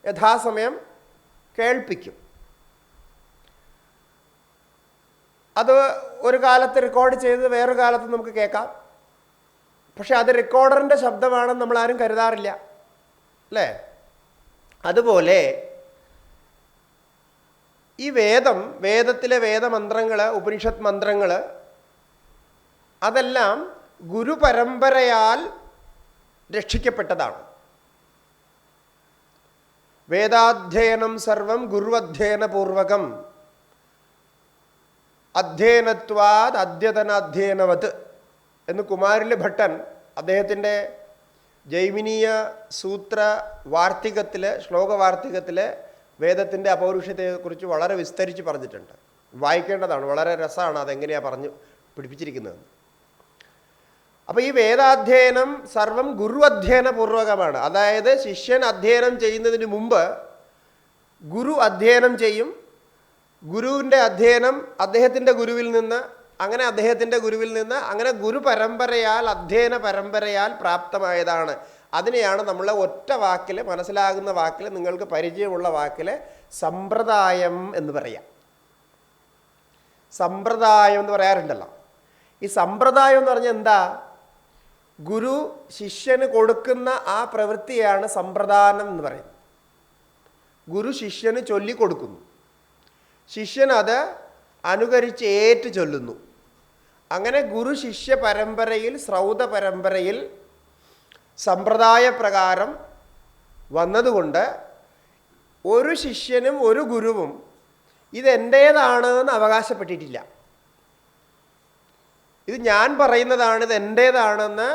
യഥാസമയം കേൾപ്പിക്കും. അത് ഒരു കാലത്ത് റെക്കോർഡ് ചെയ്ത് വേറൊരു കാലത്ത് നമുക്ക് കേൾക്കാം. പക്ഷെ അത് റെക്കോർഡറിൻ്റെ ശബ്ദമാണെന്ന് നമ്മളാരും കരുതാറില്ല, അല്ലേ? അതുപോലെ ഈ വേദത്തിലെ വേദമന്ത്രങ്ങൾ, ഉപനിഷത്ത് മന്ത്രങ്ങൾ, അതെല്ലാം ഗുരുപരമ്പരയാൽ രക്ഷിക്കപ്പെട്ടതാണ്. വേദാധ്യയനം സർവം ഗുരുവധ്യയനപൂർവകം അധ്യയനത്വാദ് അദ്യതനാധ്യയനവത് എന്ന് കുമാരില ഭട്ടൻ അദ്ദേഹത്തിൻ്റെ ജൈമിനീയ സൂത്ര വാർത്തികത്തിൽ, ശ്ലോകവാർത്തികത്തിൽ വേദത്തിൻ്റെ അപൗരുഷത്തെക്കുറിച്ച് വളരെ വിസ്തരിച്ച് പറഞ്ഞിട്ടുണ്ട്. വായിക്കേണ്ടതാണ്, വളരെ രസമാണ് അതെങ്ങനെയാണ് പറഞ്ഞു പിടിപ്പിച്ചിരിക്കുന്നത്. അപ്പോൾ ഈ വേദാധ്യയനം സർവം ഗുരു അധ്യയനപൂർവകമാണ്. അതായത് ശിഷ്യൻ അധ്യയനം ചെയ്യുന്നതിന് മുമ്പ് ഗുരു അധ്യയനം ചെയ്യും. ഗുരുവിൻ്റെ അധ്യയനം അദ്ദേഹത്തിൻ്റെ ഗുരുവിൽ നിന്ന്, അങ്ങനെ അദ്ദേഹത്തിൻ്റെ ഗുരുവിൽ നിന്ന്, അങ്ങനെ ഗുരു പരമ്പരയാൽ, അധ്യയന പരമ്പരയാൽ പ്രാപ്തമായതാണ്. അതിനെയാണ് നമ്മൾ ഒറ്റ വാക്കിൽ, മനസ്സിലാകുന്ന വാക്കിൽ, നിങ്ങൾക്ക് പരിചയമുള്ള വാക്കിൽ സമ്പ്രദായം എന്ന് പറയാം. സമ്പ്രദായം എന്ന് പറയാറുണ്ടല്ലോ. ഈ സമ്പ്രദായം എന്ന് പറഞ്ഞാൽ എന്താ? ഗുരു ശിഷ്യന് കൊടുക്കുന്ന ആ പ്രവൃത്തിയാണ് സമ്പ്രദാനം എന്ന് പറയുന്നത്. ഗുരു ശിഷ്യന് ചൊല്ലിക്കൊടുക്കുന്നു, ശിഷ്യൻ അത് അനുകരിച്ച് ഏറ്റു ചൊല്ലുന്നു. അങ്ങനെ ഗുരു ശിഷ്യ പരമ്പരയിൽ, ശ്രൗത പരമ്പരയിൽ സമ്പ്രദായ പ്രകാരം വന്നതുകൊണ്ട് ഒരു ശിഷ്യനും ഒരു ഗുരുവും ഇതെൻ്റേതാണ് എന്ന് അവകാശപ്പെട്ടിട്ടില്ല. ഇത് ഞാൻ പറയുന്നതാണ്, ഇത് എൻ്റേതാണെന്ന്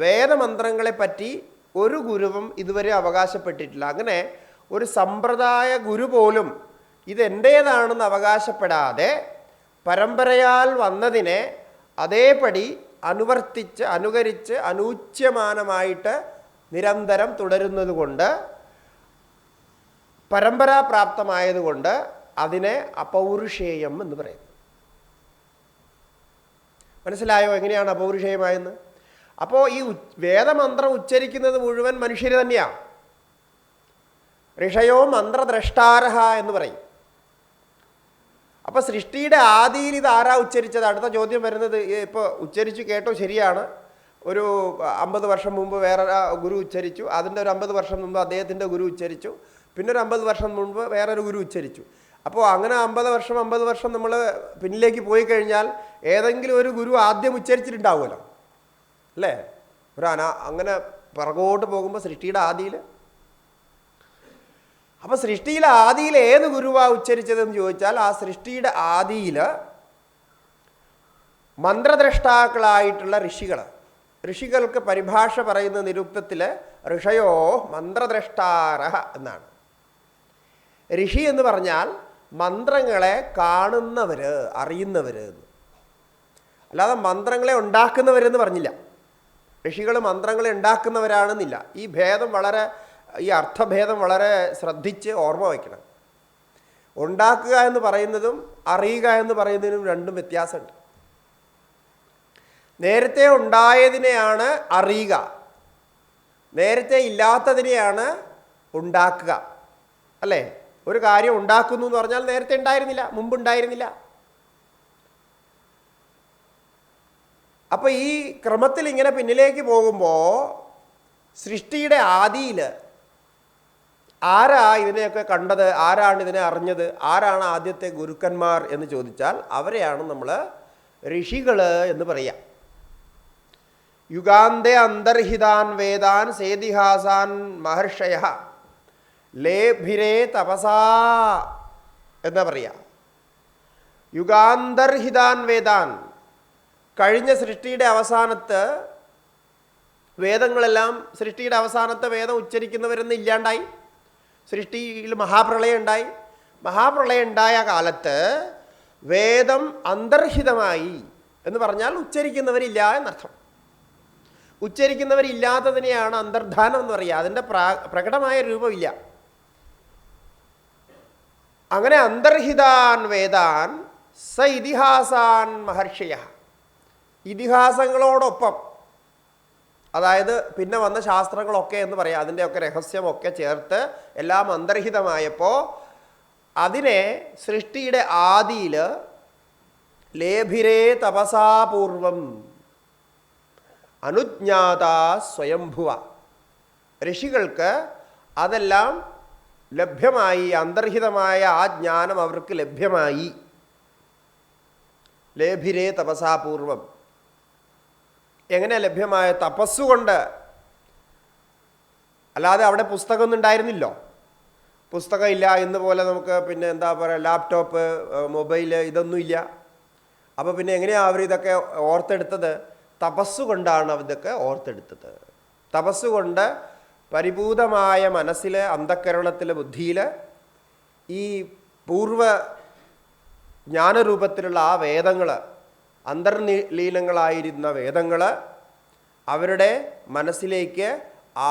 വേദമന്ത്രങ്ങളെപ്പറ്റി ഒരു ഗുരുവും ഇതുവരെ അവകാശപ്പെട്ടിട്ടില്ല. അങ്ങനെ ഒരു സമ്പ്രദായ ഗുരു പോലും ഇതെൻ്റേതാണെന്ന് അവകാശപ്പെടാതെ പരമ്പരയാൽ വന്നതിനെ അതേപടി അനുവർത്തിച്ച്, അനുകരിച്ച്, അനൂച്യമാനമായിട്ട് നിരന്തരം തുടരുന്നത് കൊണ്ട്, പരമ്പരാപ്രാപ്തമായതുകൊണ്ട് അതിനെ അപൗരുഷേയം എന്ന് പറയുന്നു. മനസ്സിലായോ എങ്ങനെയാണ് അപൗരുഷേയമായെന്ന്? അപ്പോൾ ഈ വേദമന്ത്രം ഉച്ചരിക്കുന്നത് മുഴുവൻ മനുഷ്യർ തന്നെയാണ്. ഋഷയോ മന്ത്രദ്രഷ്ടാരഹ എന്ന് പറയും. അപ്പോൾ സൃഷ്ടിയുടെ ആദിയിൽ ഇത് ആരാ ഉച്ചരിച്ചത്? അടുത്ത ചോദ്യം വരുന്നത്, ഇപ്പോൾ ഉച്ചരിച്ചു കേട്ടോ, ശരിയാണ്. ഒരു 50 വർഷം മുമ്പ് വേറെ ഗുരു ഉച്ചരിച്ചു, അതിൻ്റെ ഒരു 50 വർഷം മുമ്പ് അദ്ദേഹത്തിൻ്റെ ഗുരു ഉച്ചരിച്ചു, പിന്നെ ഒരു 50 വർഷം മുമ്പ് വേറൊരു ഗുരു ഉച്ചരിച്ചു. അപ്പോൾ അങ്ങനെ 50 വർഷം നമ്മൾ പിന്നിലേക്ക് പോയി കഴിഞ്ഞാൽ ഏതെങ്കിലും ഒരു ഗുരു ആദ്യം ഉച്ചരിച്ചിട്ടുണ്ടാവുമല്ലോ, അല്ലേ? അങ്ങനെ പിറകോട്ട് പോകുമ്പോൾ സൃഷ്ടിയുടെ ആദിയിൽ. അപ്പോൾ സൃഷ്ടിയിലെ ആദിയിൽ ഏത് ഗുരുവാണ് ഉച്ചരിച്ചതെന്ന് ചോദിച്ചാൽ, ആ സൃഷ്ടിയുടെ ആദിയിൽ മന്ത്രദ്രഷ്ടാക്കളായിട്ടുള്ള ഋഷികൾക്ക് പരിഭാഷ പറയുന്ന നിരുക്തത്തിൽ ഋഷയോ മന്ത്രദ്രഷ്ടാരഹ എന്നാണ്. ഋഷി എന്ന് പറഞ്ഞാൽ മന്ത്രങ്ങളെ കാണുന്നവർ, അറിയുന്നവർ എന്ന്. അല്ലാതെ മന്ത്രങ്ങളെ ഉണ്ടാക്കുന്നവരെന്ന് പറഞ്ഞില്ല. ഋഷികൾ മന്ത്രങ്ങളെ ഉണ്ടാക്കുന്നവരാണെന്നില്ല. ഈ അർത്ഥഭേദം വളരെ ശ്രദ്ധിച്ച് ഓർമ്മ വയ്ക്കണം. ഉണ്ടാക്കുക എന്ന് പറയുന്നതും അറിയുക എന്ന് പറയുന്നതിനും രണ്ടും വ്യത്യാസമുണ്ട്. നേരത്തെ ഉണ്ടായതിനെയാണ് അറിയുക, നേരത്തെ ഇല്ലാത്തതിനെയാണ് ഉണ്ടാക്കുക, അല്ലേ? ഒരു കാര്യം ഉണ്ടാക്കുന്നു എന്ന് പറഞ്ഞാൽ നേരത്തെ ഉണ്ടായിരുന്നില്ല, മുമ്പുണ്ടായിരുന്നില്ല. അപ്പോൾ ഈ ക്രമത്തിൽ ഇങ്ങനെ പിന്നിലേക്ക് പോകുമ്പോൾ സൃഷ്ടിയുടെ ആദിയിൽ ആരാ ഇതിനെയൊക്കെ കണ്ടത്, ആരാണ് ഇതിനെ അറിഞ്ഞത്, ആരാണ് ആദ്യത്തെ ഗുരുക്കന്മാർ എന്ന് ചോദിച്ചാൽ അവരെയാണ് നമ്മൾ ഋഷികൾ എന്ന് പറയാം. യുഗാന്തേ അന്തർഹിതാൻ വേദാൻ സേതിഹാസാൻ മഹർഷയ ലേഭിരേ തപസാ എന്താ പറയുക. യുഗാന്തർഹിതാൻ വേദാൻ, കഴിഞ്ഞ സൃഷ്ടിയുടെ അവസാനത്ത് വേദങ്ങളെല്ലാം, സൃഷ്ടിയുടെ അവസാനത്തെ വേദം ഉച്ചരിക്കുന്നവരെന്ന് ഇല്ലാണ്ടായി. സൃഷ്ടിയിൽ മഹാപ്രളയം ഉണ്ടായി. മഹാപ്രളയം ഉണ്ടായ കാലത്ത് വേദം അന്തർഹിതമായി എന്ന് പറഞ്ഞാൽ ഉച്ചരിക്കുന്നവരില്ല എന്നർത്ഥം. ഉച്ചരിക്കുന്നവരില്ലാത്തതിനെയാണ് അന്തർധാനം എന്ന് പറയുക. അതിൻ്റെ പ്രകടമായ രൂപമില്ല. അങ്ങനെ അന്തർഹിതാൻ വേദാൻ സ ഇതിഹാസാൻ മഹർഷയ, ഇതിഹാസങ്ങളോടൊപ്പം, അതായത് പിന്നെ വന്ന ശാസ്ത്രങ്ങളൊക്കെ എന്ന് പറയാം, അതിൻ്റെയൊക്കെ രഹസ്യമൊക്കെ ചേർത്ത് എല്ലാം അന്തർഹിതമായപ്പോൾ അതിനെ സൃഷ്ടിയുടെ ആദിയിൽ ലേഭിരേ തപസാപൂർവം അനുജ്ഞാത സ്വയംഭുവ, ഋഷികൾക്ക് അതെല്ലാം ലഭ്യമായി, അന്തർഹിതമായ ആ ജ്ഞാനം അവർക്ക് ലഭ്യമായി. ലേഭിരേ തപസാപൂർവം. എങ്ങനെ ലഭ്യമായ? തപസ്സുകൊണ്ട്. അല്ലാതെ അവിടെ പുസ്തകമൊന്നും ഉണ്ടായിരുന്നില്ലോ. പുസ്തകം ഇല്ല, ഇന്ന് പോലെ നമുക്ക് പിന്നെ എന്താ പറയുക, ലാപ്ടോപ്പ്, മൊബൈല്, ഇതൊന്നും ഇല്ല. അപ്പോൾ പിന്നെ എങ്ങനെയാണ് അവരിതൊക്കെ ഓർത്തെടുത്തത്? തപസ്സുകൊണ്ടാണ് അവരിതൊക്കെ ഓർത്തെടുത്തത്. തപസ്സുകൊണ്ട് പരിപൂതമായ മനസ്സിൽ, അന്ധക്കരണത്തിൽ, ബുദ്ധിയിൽ ഈ പൂർവ ജ്ഞാനരൂപത്തിലുള്ള ആ വേദങ്ങൾ, അന്തർലീനങ്ങളായിരുന്ന വേദങ്ങൾ അവരുടെ മനസ്സിലേക്ക്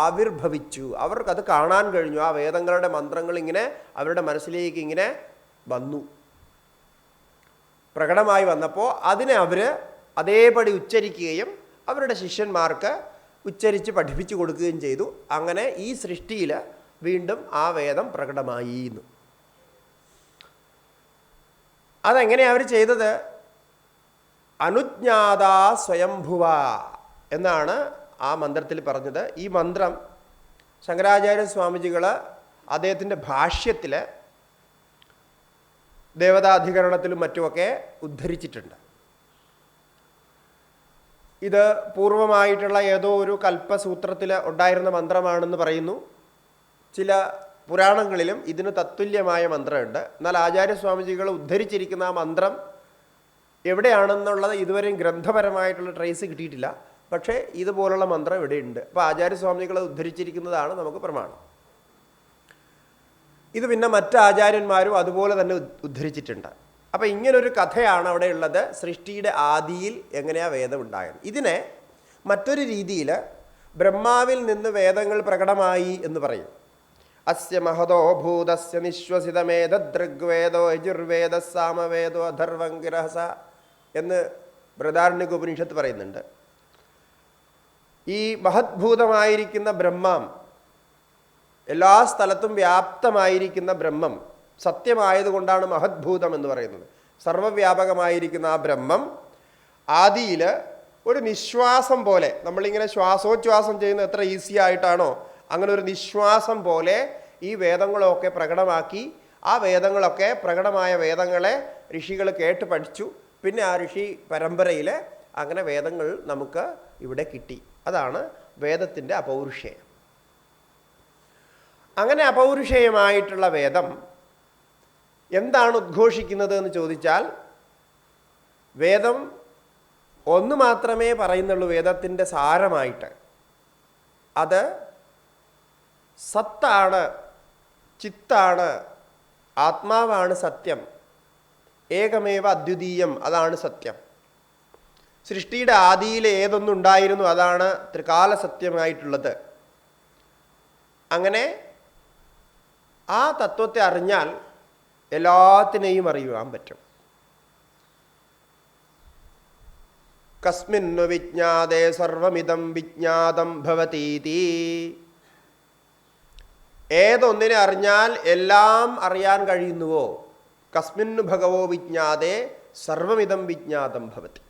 ആവിർഭവിച്ചു. അവർക്കത് കാണാൻ കഴിഞ്ഞു. ആ വേദങ്ങളുടെ മന്ത്രങ്ങൾ ഇങ്ങനെ അവരുടെ മനസ്സിലേക്ക് ഇങ്ങനെ വന്നു, പ്രകടമായി വന്നപ്പോൾ അതിനെ അവർ അതേപടി ഉച്ചരിക്കുകയും അവരുടെ ശിഷ്യന്മാർക്ക് ഉച്ചരിച്ച് പഠിപ്പിച്ചു കൊടുക്കുകയും ചെയ്തു. അങ്ങനെ ഈ സൃഷ്ടിയിൽ വീണ്ടും ആ വേദം പ്രകടമായി. അതെങ്ങനെയാണ് അവർ ചെയ്തത്? അനുജ്ഞാത സ്വയംഭുവ എന്നാണ് ആ മന്ത്രത്തിൽ പറഞ്ഞത്. ഈ മന്ത്രം ശങ്കരാചാര്യ സ്വാമിജികൾ അദ്ദേഹത്തിൻ്റെ ഭാഷ്യത്തിൽ ദേവതാധികരണത്തിലും മറ്റുമൊക്കെ ഉദ്ധരിച്ചിട്ടുണ്ട്. ഇത് പൂർവമായിട്ടുള്ള ഏതോ ഒരു കൽപ്പസൂത്രത്തിൽ ഉണ്ടായിരുന്ന മന്ത്രമാണെന്ന് പറയുന്നു. ചില പുരാണങ്ങളിലും ഇതിന് തത്തുല്യമായ മന്ത്രമുണ്ട്. എന്നാൽ ആചാര്യസ്വാമിജികൾ ഉദ്ധരിച്ചിരിക്കുന്ന ആ മന്ത്രം എവിടെയാണെന്നുള്ളത് ഇതുവരെയും ഗ്രന്ഥപരമായിട്ടുള്ള ട്രേസ് കിട്ടിയിട്ടില്ല. പക്ഷേ ഇതുപോലുള്ള മന്ത്രം ഇവിടെയുണ്ട്. അപ്പോൾ ആചാര്യസ്വാമികൾ ഉദ്ധരിച്ചിരിക്കുന്നതാണ് നമുക്ക് പ്രമാണം. ഇത് പിന്നെ മറ്റ് ആചാര്യന്മാരും അതുപോലെ തന്നെ ഉദ്ധരിച്ചിട്ടുണ്ട്. അപ്പോൾ ഇങ്ങനൊരു കഥയാണ് അവിടെ ഉള്ളത്. സൃഷ്ടിയുടെ ആദിയിൽ എങ്ങനെയാണ് വേദം ഉണ്ടായത്. ഇതിനെ മറ്റൊരു രീതിയിൽ ബ്രഹ്മാവിൽ നിന്ന് വേദങ്ങൾ പ്രകടമായി എന്ന് പറയും. അസ്യ മഹതോ ഭൂതസ്യ നിശ്വസിതമേതദൃഗ്വേദോ യജുർവേദ സാമവേദോ അഥർവംഗിരഹസ എന്ന് ബൃഹദാരണ്യകോപനിഷത്ത് പറയുന്നുണ്ട്. ഈ മഹദ്ഭൂതമായിരിക്കുന്ന ബ്രഹ്മം, എല്ലാ സ്ഥലത്തും വ്യാപ്തമായിരിക്കുന്ന ബ്രഹ്മം സത്യമായതുകൊണ്ടാണ് മഹദ്ഭൂതം എന്ന് പറയുന്നത്. സർവവ്യാപകമായിരിക്കുന്ന ആ ബ്രഹ്മം ആദിയിൽ ഒരു നിശ്വാസം പോലെ, നമ്മളിങ്ങനെ ശ്വാസോച്ഛ്വാസം ചെയ്യുന്നത് എത്ര ഈസി ആയിട്ടാണോ അങ്ങനെ ഒരു നിശ്വാസം പോലെ ഈ വേദങ്ങളൊക്കെ പ്രകടമാക്കി. ആ വേദങ്ങളൊക്കെ, പ്രകടമായ വേദങ്ങളെ ഋഷികൾ കേട്ട് പഠിച്ചു. പിന്നെ ആ ഋഷി പരമ്പരയിൽ അങ്ങനെ വേദങ്ങൾ നമുക്ക് ഇവിടെ കിട്ടി. അതാണ് വേദത്തിൻ്റെ അപൗരുഷേയം. അങ്ങനെ അപൗരുഷേയമായിട്ടുള്ള വേദം എന്താണ് ഉദ്ഘോഷിക്കുന്നത് എന്ന് ചോദിച്ചാൽ, വേദം ഒന്ന് മാത്രമേ പറയുന്നുള്ളൂ വേദത്തിൻ്റെ സാരമായിട്ട്. അത് സത്താണ്, ചിത്താണ്, ആത്മാവാണ് സത്യം, ഏകമേവ അദ്വിതീയം, അതാണ് സത്യം. സൃഷ്ടിയുടെ ആദിയിൽ ഏതൊന്നുണ്ടായിരുന്നു അതാണ് ത്രികാല സത്യമായിട്ടുള്ളത്. അങ്ങനെ ആ തത്വത്തെ അറിഞ്ഞാൽ എല്ലാത്തിനെയും അറിയുവാൻ പറ്റും. കസ്മിന്നു വിജ്ഞാതേ സർവമിദം വിജ്ഞാതം ഭവതീതി. ഏതൊന്നിനെ അറിഞ്ഞാൽ എല്ലാം അറിയാൻ കഴിയുന്നുവോ, കസ്മിന്നു ഭഗവോ വിജ്ഞാതേ സർവമിദം വിജ്ഞാതം ഭവതി.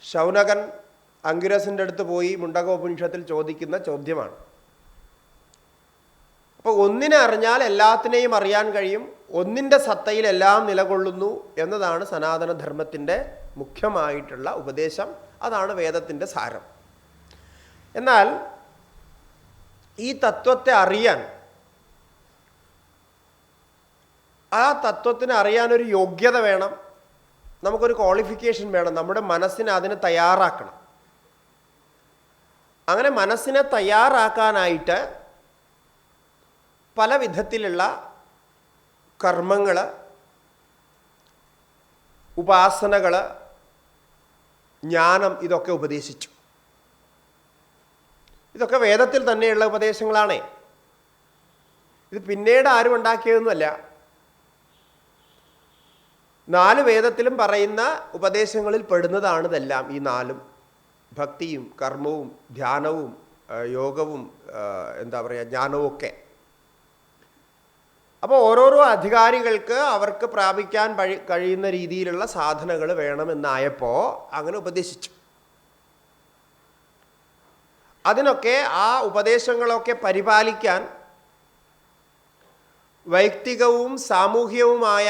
ശൗനകൻ അങ്കിരസിൻ്റെ അടുത്ത് പോയി മുണ്ടകോപനിഷത്തിൽ ചോദിക്കുന്ന ചോദ്യമാണ്. അപ്പോൾ ഒന്നിനെ അറിഞ്ഞാൽ എല്ലാത്തിനെയും അറിയാൻ കഴിയും, ഒന്നിൻ്റെ സത്തയിൽ എല്ലാം നിലകൊള്ളുന്നു എന്നതാണ് സനാതനധർമ്മത്തിൻ്റെ മുഖ്യമായിട്ടുള്ള ഉപദേശം. അതാണ് വേദത്തിൻ്റെ സാരം. എന്നാൽ ഈ തത്വത്തെ അറിയാൻ, ആ തത്വത്തിന് അറിയാനൊരു യോഗ്യത വേണം, നമുക്കൊരു ക്വാളിഫിക്കേഷൻ വേണം. നമ്മുടെ മനസ്സിനെ അതിന് തയ്യാറാക്കണം. അങ്ങനെ മനസ്സിനെ തയ്യാറാക്കാനായിട്ട് പല വിധത്തിലുള്ള കർമ്മങ്ങൾ, ഉപാസനകൾ, ജ്ഞാനം, ഇതൊക്കെ ഉപദേശിച്ചു. ഇതൊക്കെ വേദത്തിൽ തന്നെയുള്ള ഉപദേശങ്ങളാണേ. ഇത് പിന്നീട് ആരും ഉണ്ടാക്കിയതൊന്നുമല്ല. 4 വേദത്തിലും പറയുന്ന ഉപദേശങ്ങളിൽ പെടുന്നതാണ് ഇതെല്ലാം. ഈ 4 ഭക്തിയും കർമ്മവും ധ്യാനവും യോഗവും എന്താ പറയുക ജ്ഞാനവും ഒക്കെ. അപ്പോൾ ഓരോരോ അധികാരികൾക്ക് അവർക്ക് പ്രാപിക്കാൻ കഴിയുന്ന രീതിയിലുള്ള സാധനങ്ങൾ വേണമെന്നായപ്പോൾ അങ്ങനെ ഉപദേശിച്ചു. അതിനൊക്കെ ആ ഉപദേശങ്ങളൊക്കെ പരിപാലിക്കാൻ വൈയക്തികവും സാമൂഹികവുമായ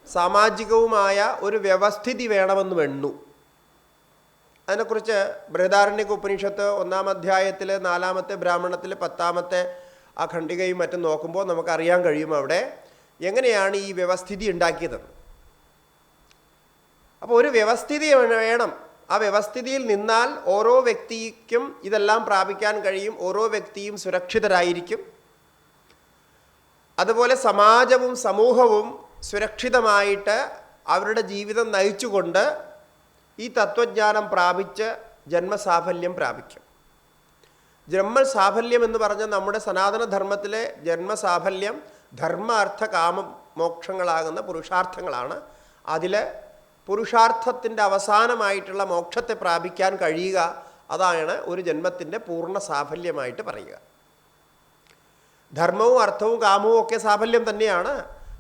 സാമാജികവുമായ ഒരു വ്യവസ്ഥിതി വേണമെന്ന് വേണ്ടു. അതിനെക്കുറിച്ച് ബൃഹദാരണ്യക ഉപനിഷത്ത് 1-ാം അധ്യായത്തിൽ 4-ാമത്തെ ബ്രാഹ്മണത്തിൽ 10-ാമത്തെ ആ ഖണ്ഡികയും മറ്റും നോക്കുമ്പോൾ നമുക്കറിയാൻ കഴിയും അവിടെ എങ്ങനെയാണ് ഈ വ്യവസ്ഥിതി ഉണ്ടാക്കിയതെന്ന്. അപ്പോൾ ഒരു വ്യവസ്ഥിതി വേണം. ആ വ്യവസ്ഥിതിയിൽ നിന്നാൽ ഓരോ വ്യക്തിക്കും ഇതെല്ലാം പ്രാപിക്കാൻ കഴിയും. ഓരോ വ്യക്തിയും സുരക്ഷിതരായിരിക്കും. അതുപോലെ സമാജവും സമൂഹവും സുരക്ഷിതമായിട്ട് അവരുടെ ജീവിതം നയിച്ചുകൊണ്ട് ഈ തത്വജ്ഞാനം പ്രാപിച്ച് ജന്മസാഫല്യം പ്രാപിക്കും. ജന്മസാഫല്യം എന്ന് പറഞ്ഞാൽ നമ്മുടെ സനാതനധർമ്മത്തിലെ ജന്മസാഫല്യം ധർമ്മ അർത്ഥ കാമ മോക്ഷങ്ങളാകുന്ന പുരുഷാർത്ഥങ്ങളാണ്. അതിൽ പുരുഷാർത്ഥത്തിൻ്റെ അവസാനമായിട്ടുള്ള മോക്ഷത്തെ പ്രാപിക്കാൻ കഴിയുക, അതാണ് ഒരു ജന്മത്തിൻ്റെ പൂർണ്ണ സാഫല്യമായിട്ട് പറയുക. ധർമ്മവും അർത്ഥവും കാമവും ഒക്കെ സാഫല്യം തന്നെയാണ്.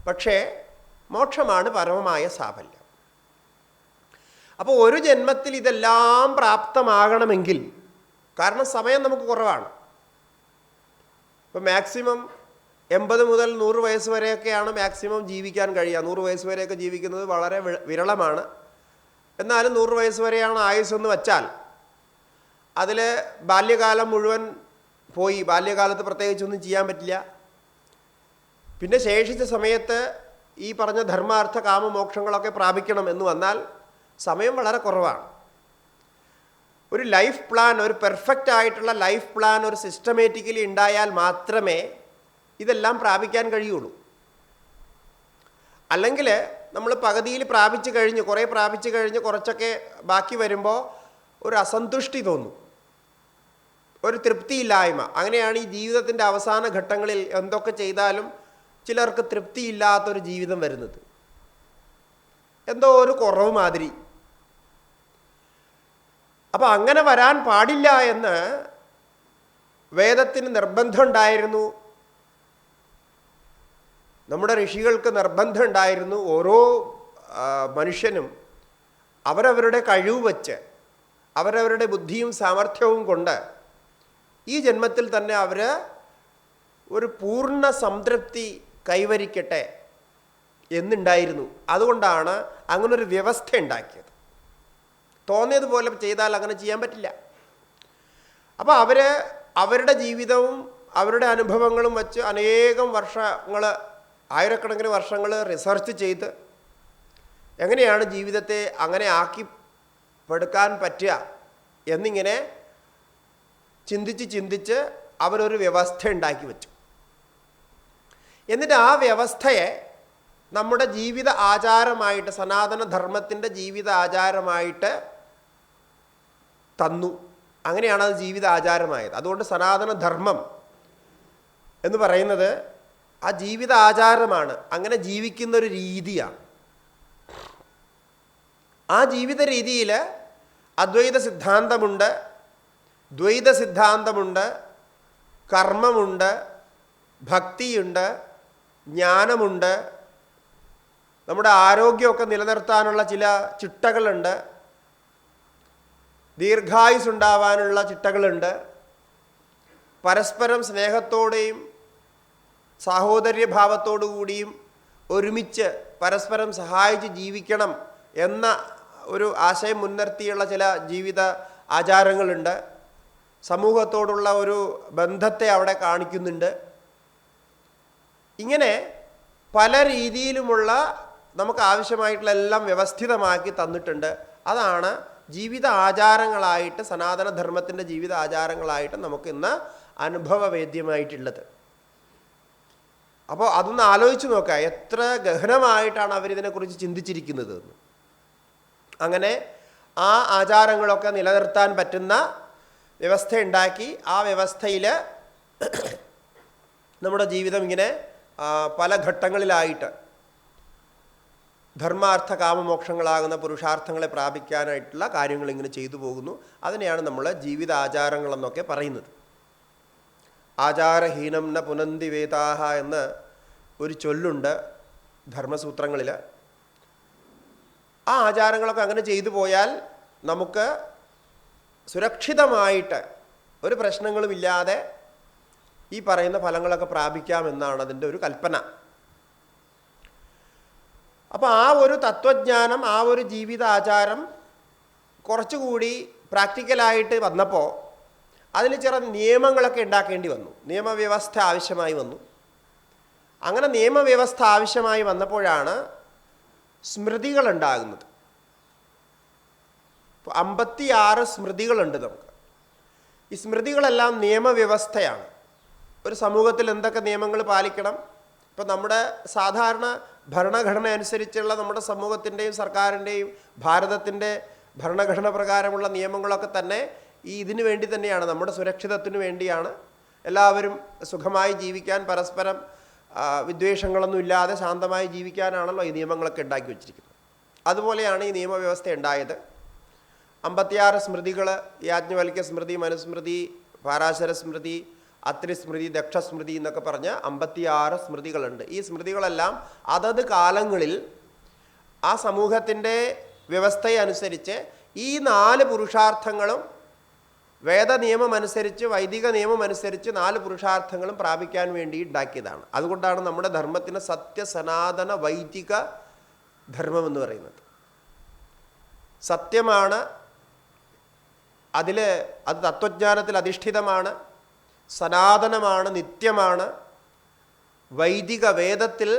പക്ഷേ മോക്ഷമാണ് പരമമായ സാഫല്യം. അപ്പോൾ ഒരു ജന്മത്തിൽ ഇതെല്ലാം പ്രാപ്തമാകണമെങ്കിൽ, കാരണം സമയം നമുക്ക് കുറവാണ്. ഇപ്പം മാക്സിമം 80 മുതൽ 100 വയസ്സ് വരെയൊക്കെയാണ് മാക്സിമം ജീവിക്കാൻ കഴിയുക. 100 വയസ്സ് വരെയൊക്കെ ജീവിക്കുന്നത് വളരെ വിരളമാണ്. എന്നാലും 100 വയസ്സ് വരെയാണ് ആയുസ്സെന്ന് വച്ചാൽ അതിൽ ബാല്യകാലം മുഴുവൻ പോയി. ബാല്യകാലത്ത് പ്രത്യേകിച്ചൊന്നും ചെയ്യാൻ പറ്റില്ല. പിന്നെ ശേഷിച്ച സമയത്ത് ഈ പറഞ്ഞ ധർമാർത്ഥ കാമ മോക്ഷങ്ങളൊക്കെ പ്രാപിക്കണം എന്ന് വന്നാൽ സമയം വളരെ കുറവാണ്. ഒരു ലൈഫ് പ്ലാൻ, ഒരു പെർഫെക്റ്റ് ആയിട്ടുള്ള ലൈഫ് പ്ലാൻ ഒരു സിസ്റ്റമാറ്റിക്കലി ഉണ്ടായാൽ മാത്രമേ ഇതെല്ലാം പ്രാപിക്കാൻ കഴിയുള്ളൂ. അല്ലെങ്കിൽ നമ്മൾ പകുതിയിൽ പ്രാപിച്ചു കഴിഞ്ഞ് കുറേ പ്രാപിച്ചു കഴിഞ്ഞ് കുറച്ചൊക്കെ ബാക്കി വരുമ്പോൾ ഒരു അസന്തുഷ്ടി തോന്നും, ഒരു തൃപ്തിയില്ലായ്മ. അങ്ങനെയാണ് ഈ ജീവിതത്തിൻ്റെ അവസാന ഘട്ടങ്ങളിൽ എന്തൊക്കെ ചെയ്താലും ചിലർക്ക് തൃപ്തിയില്ലാത്തൊരു ജീവിതം വരുന്നത്, എന്തോ ഒരു കുറവ് മാതിരി. അപ്പം അങ്ങനെ വരാൻ പാടില്ല എന്ന് വേദത്തിന് നിർബന്ധമുണ്ടായിരുന്നു. നമ്മുടെ ഋഷികൾക്ക് നിർബന്ധമുണ്ടായിരുന്നു. ഓരോ മനുഷ്യനും അവരവരുടെ കഴിവ് വച്ച് അവരവരുടെ ബുദ്ധിയും സാമർഥ്യവും കൊണ്ട് ഈ ജന്മത്തിൽ തന്നെ അവർ ഒരു പൂർണ്ണ സംതൃപ്തി കൈവരിക്കട്ടെ എന്നുണ്ടായിരുന്നു. അതുകൊണ്ടാണ് അങ്ങനൊരു വ്യവസ്ഥ ഉണ്ടാക്കിയത്. തോന്നിയതുപോലെ ചെയ്താൽ അങ്ങനെ ചെയ്യാൻ പറ്റില്ല. അപ്പോൾ അവരുടെ ജീവിതവും അവരുടെ അനുഭവങ്ങളും വച്ച് അനേകം വർഷങ്ങൾ, ആയിരക്കണക്കിന് വർഷങ്ങൾ റിസർച്ച് ചെയ്ത് എങ്ങനെയാണ് ജീവിതത്തെ അങ്ങനെ ആക്കിപ്പെടുക്കാൻ പറ്റുക എന്നിങ്ങനെ ചിന്തിച്ച് അവരൊരു വ്യവസ്ഥ ഉണ്ടാക്കി വെച്ചു. എന്നിട്ട് ആ വ്യവസ്ഥയെ നമ്മുടെ ജീവിത ആചാരമായിട്ട്, സനാതനധർമ്മത്തിൻ്റെ ജീവിത ആചാരമായിട്ട് തന്നു. അങ്ങനെയാണ് അത് ജീവിത ആചാരമായത്. അതുകൊണ്ട് സനാതനധർമ്മം എന്ന് പറയുന്നത് ആ ജീവിത ആചാരമാണ്. അങ്ങനെ ജീവിക്കുന്നൊരു രീതിയാണ്. ആ ജീവിത രീതിയിൽ അദ്വൈത സിദ്ധാന്തമുണ്ട്, ദ്വൈത സിദ്ധാന്തമുണ്ട്, കർമ്മമുണ്ട്, ഭക്തിയുണ്ട്, ജ്ഞാനമുണ്ട്, നമ്മുടെ ആരോഗ്യമൊക്കെ നിലനിർത്താനുള്ള ചില ചിട്ടകളുണ്ട്, ദീർഘായുസ് ഉണ്ടാവാനുള്ള ചിട്ടകളുണ്ട്, പരസ്പരം സ്നേഹത്തോടെയും സാഹോദര്യഭാവത്തോടു കൂടിയും ഒരുമിച്ച് പരസ്പരം സഹായിച്ച് ജീവിക്കണം എന്ന ഒരു ആശയം മുൻനിർത്തിയുള്ള ചില ജീവിത ആചാരങ്ങളുണ്ട്. സമൂഹത്തോടുള്ള ഒരു ബന്ധത്തെ അവിടെ കാണിക്കുന്നുണ്ട്. ഇങ്ങനെ പല രീതിയിലുമുള്ള നമുക്ക് ആവശ്യമായിട്ടുള്ള എല്ലാം വ്യവസ്ഥിതമാക്കി തന്നിട്ടുണ്ട്. അതാണ് ജീവിത ആചാരങ്ങളായിട്ട്, സനാതനധർമ്മത്തിൻ്റെ ജീവിത ആചാരങ്ങളായിട്ട് നമുക്കിന്ന് അനുഭവവേദ്യമായിട്ടുള്ളത്. അപ്പോൾ അതൊന്ന് ആലോചിച്ച് നോക്കുക, എത്ര ഗഹനമായിട്ടാണ് അവരിതിനെക്കുറിച്ച് ചിന്തിച്ചിരിക്കുന്നത് എന്ന്. അങ്ങനെ ആ ആചാരങ്ങളൊക്കെ നിലനിർത്താൻ പറ്റുന്ന വ്യവസ്ഥ ഉണ്ടാക്കി ആ വ്യവസ്ഥയിൽ നമ്മുടെ ജീവിതം ഇങ്ങനെ പല ഘട്ടങ്ങളിലായിട്ട് ധർമാർത്ഥ കാമമോക്ഷങ്ങളാകുന്ന പുരുഷാർത്ഥങ്ങളെ പ്രാപിക്കാനായിട്ടുള്ള കാര്യങ്ങൾ ഇങ്ങനെ ചെയ്തു പോകുന്നു. അതിനെയാണ് നമ്മൾ ജീവിതാചാരങ്ങളെന്നൊക്കെ പറയുന്നത്. ആചാരഹീനം ന പുനന്തി വേദാഹ എന്ന് ഒരു ചൊല്ലുണ്ട് ധർമ്മസൂത്രങ്ങളിൽ. ആ ആചാരങ്ങളൊക്കെ അങ്ങനെ ചെയ്തു പോയാൽ നമുക്ക് സുരക്ഷിതമായിട്ട് ഒരു പ്രശ്നങ്ങളുമില്ലാതെ ഈ പറയുന്ന ഫലങ്ങളൊക്കെ പ്രാപിക്കാമെന്നാണ് അതിൻ്റെ ഒരു കൽപ്പന. അപ്പോൾ ആ ഒരു തത്വജ്ഞാനം, ആ ഒരു ജീവിതാചാരം കുറച്ചുകൂടി പ്രാക്ടിക്കലായിട്ട് വന്നപ്പോൾ അതിൽ ചില നിയമങ്ങളൊക്കെ ഉണ്ടാക്കേണ്ടി വന്നു. നിയമവ്യവസ്ഥ ആവശ്യമായി വന്നു. അങ്ങനെ നിയമവ്യവസ്ഥ ആവശ്യമായി വന്നപ്പോഴാണ് സ്മൃതികളുണ്ടാകുന്നത്. 56 സ്മൃതികളുണ്ട് നമുക്ക്. ഈ സ്മൃതികളെല്ലാം നിയമവ്യവസ്ഥയാണ്. ഒരു സമൂഹത്തിൽ എന്തൊക്കെ നിയമങ്ങൾ പാലിക്കണം. ഇപ്പം നമ്മുടെ സാധാരണ ഭരണഘടന അനുസരിച്ചുള്ള നമ്മുടെ സമൂഹത്തിൻ്റെയും സർക്കാരിൻ്റെയും ഭാരതത്തിൻ്റെ ഭരണഘടന പ്രകാരമുള്ള നിയമങ്ങളൊക്കെ തന്നെ ഇതിനു വേണ്ടി തന്നെയാണ്, നമ്മുടെ സുരക്ഷിതത്തിനു വേണ്ടിയാണ്. എല്ലാവരും സുഖമായി ജീവിക്കാൻ, പരസ്പരം വിദ്വേഷങ്ങളൊന്നും ഇല്ലാതെ ശാന്തമായി ജീവിക്കാനാണല്ലോ ഈ നിയമങ്ങളൊക്കെ ഉണ്ടാക്കി വച്ചിരിക്കുന്നത്. അതുപോലെയാണ് ഈ നിയമവ്യവസ്ഥ ഉണ്ടായത്. 56 സ്മൃതികൾ, യാജ്ഞവൽക്യ സ്മൃതി, മനുസ്മൃതി, പാരാശര സ്മൃതി, അത്രി സ്മൃതി, ദക്ഷസ്മൃതി എന്നൊക്കെ പറഞ്ഞ് 56 സ്മൃതികളുണ്ട്. ഈ സ്മൃതികളെല്ലാം അതത് കാലങ്ങളിൽ ആ സമൂഹത്തിൻ്റെ വ്യവസ്ഥയനുസരിച്ച് ഈ 4 പുരുഷാർത്ഥങ്ങളും വേദ നിയമമനുസരിച്ച്, വൈദിക നിയമമനുസരിച്ച് 4 പുരുഷാർത്ഥങ്ങളും പ്രാപിക്കാൻ വേണ്ടി ഉണ്ടാക്കിയതാണ്. അതുകൊണ്ടാണ് നമ്മുടെ ധർമ്മത്തിന് സത്യസനാതന വൈദിക ധർമ്മം എന്ന് പറയുന്നത്. സത്യമാണ്, അത് തത്വജ്ഞാനത്തിൽ അധിഷ്ഠിതമാണ്, സനാതനമാണ്, നിത്യമാണ്, വൈദിക വേദത്തിൽ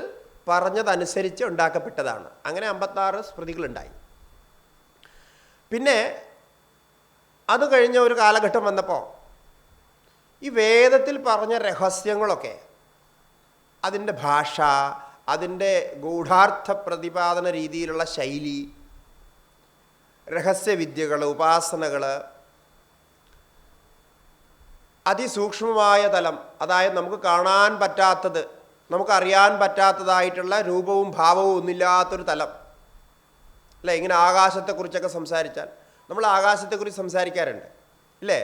പറഞ്ഞതനുസരിച്ച് ഉണ്ടാക്കപ്പെട്ടതാണ്. അങ്ങനെ 56 സ്മൃതികളുണ്ടായി. പിന്നെ അത് കഴിഞ്ഞ ഒരു കാലഘട്ടം വന്നപ്പോൾ ഈ വേദത്തിൽ പറഞ്ഞ രഹസ്യങ്ങളൊക്കെ, അതിൻ്റെ ഭാഷ, അതിൻ്റെ ഗൂഢാർത്ഥ പ്രതിപാദന രീതിയിലുള്ള ശൈലി, രഹസ്യവിദ്യകൾ, ഉപാസനകൾ, അതിസൂക്ഷ്മമായ തലം, അതായത് നമുക്ക് കാണാൻ പറ്റാത്തത്, നമുക്കറിയാൻ പറ്റാത്തതായിട്ടുള്ള രൂപവും ഭാവവും ഒന്നുമില്ലാത്തൊരു തലം അല്ലേ. ഇങ്ങനെ ആകാശത്തെക്കുറിച്ചൊക്കെ സംസാരിച്ചാൽ, നമ്മൾ ആകാശത്തെക്കുറിച്ച് സംസാരിക്കാറുണ്ട് ഇല്ലേ?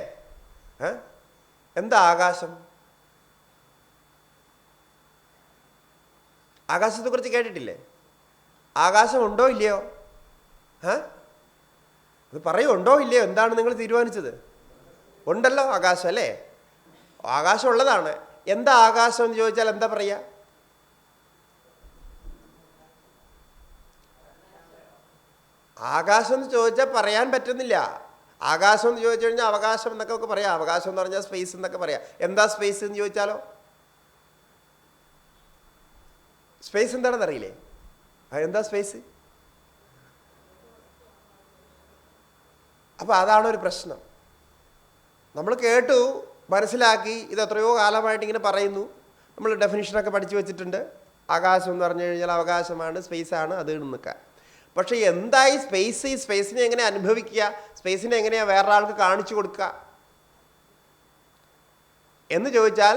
എന്താ ആകാശം? ആകാശത്തെക്കുറിച്ച് കേട്ടിട്ടില്ലേ? ആകാശമുണ്ടോ ഇല്ലയോ? അത് പറയുണ്ടോ ഇല്ലയോ? എന്താണ് നിങ്ങൾ തീരുമാനിച്ചത്? ഉണ്ടല്ലോ ആകാശം അല്ലേ. ആകാശം ഉള്ളതാണ്. എന്താ ആകാശം എന്ന് ചോദിച്ചാൽ എന്താ പറയുക? ആകാശം എന്ന് ചോദിച്ചാൽ പറയാൻ പറ്റുന്നില്ല. ആകാശം എന്ന് ചോദിച്ചു കഴിഞ്ഞാൽ അവകാശം എന്നൊക്കെ പറയാം. അവകാശം എന്ന് പറഞ്ഞാൽ സ്പേസ് എന്നൊക്കെ പറയാം. എന്താ സ്പേസ് എന്ന് ചോദിച്ചാലോ? സ്പേസ് എന്താണെന്ന് അറിയില്ലേ? എന്താ സ്പേസ്? അപ്പോൾ അതാണ് ഒരു പ്രശ്നം. നമ്മൾ കേട്ടു, മനസ്സിലാക്കി, ഇത് എത്രയോ കാലമായിട്ട് ഇങ്ങനെ പറയുന്നു. നമ്മൾ ഡെഫിനിഷനൊക്കെ പഠിച്ചു വെച്ചിട്ടുണ്ട്. ആകാശം എന്ന് പറഞ്ഞു കഴിഞ്ഞാൽ അവകാശമാണ്, സ്പേസാണ്, അത് നിൽക്കുക. പക്ഷേ എന്തായി സ്പേസ്? ഈ സ്പേസിനെ എങ്ങനെ അനുഭവിക്കുക? സ്പേസിനെ എങ്ങനെയാണ് വേറൊരാൾക്ക് കാണിച്ചു കൊടുക്കുക എന്ന് ചോദിച്ചാൽ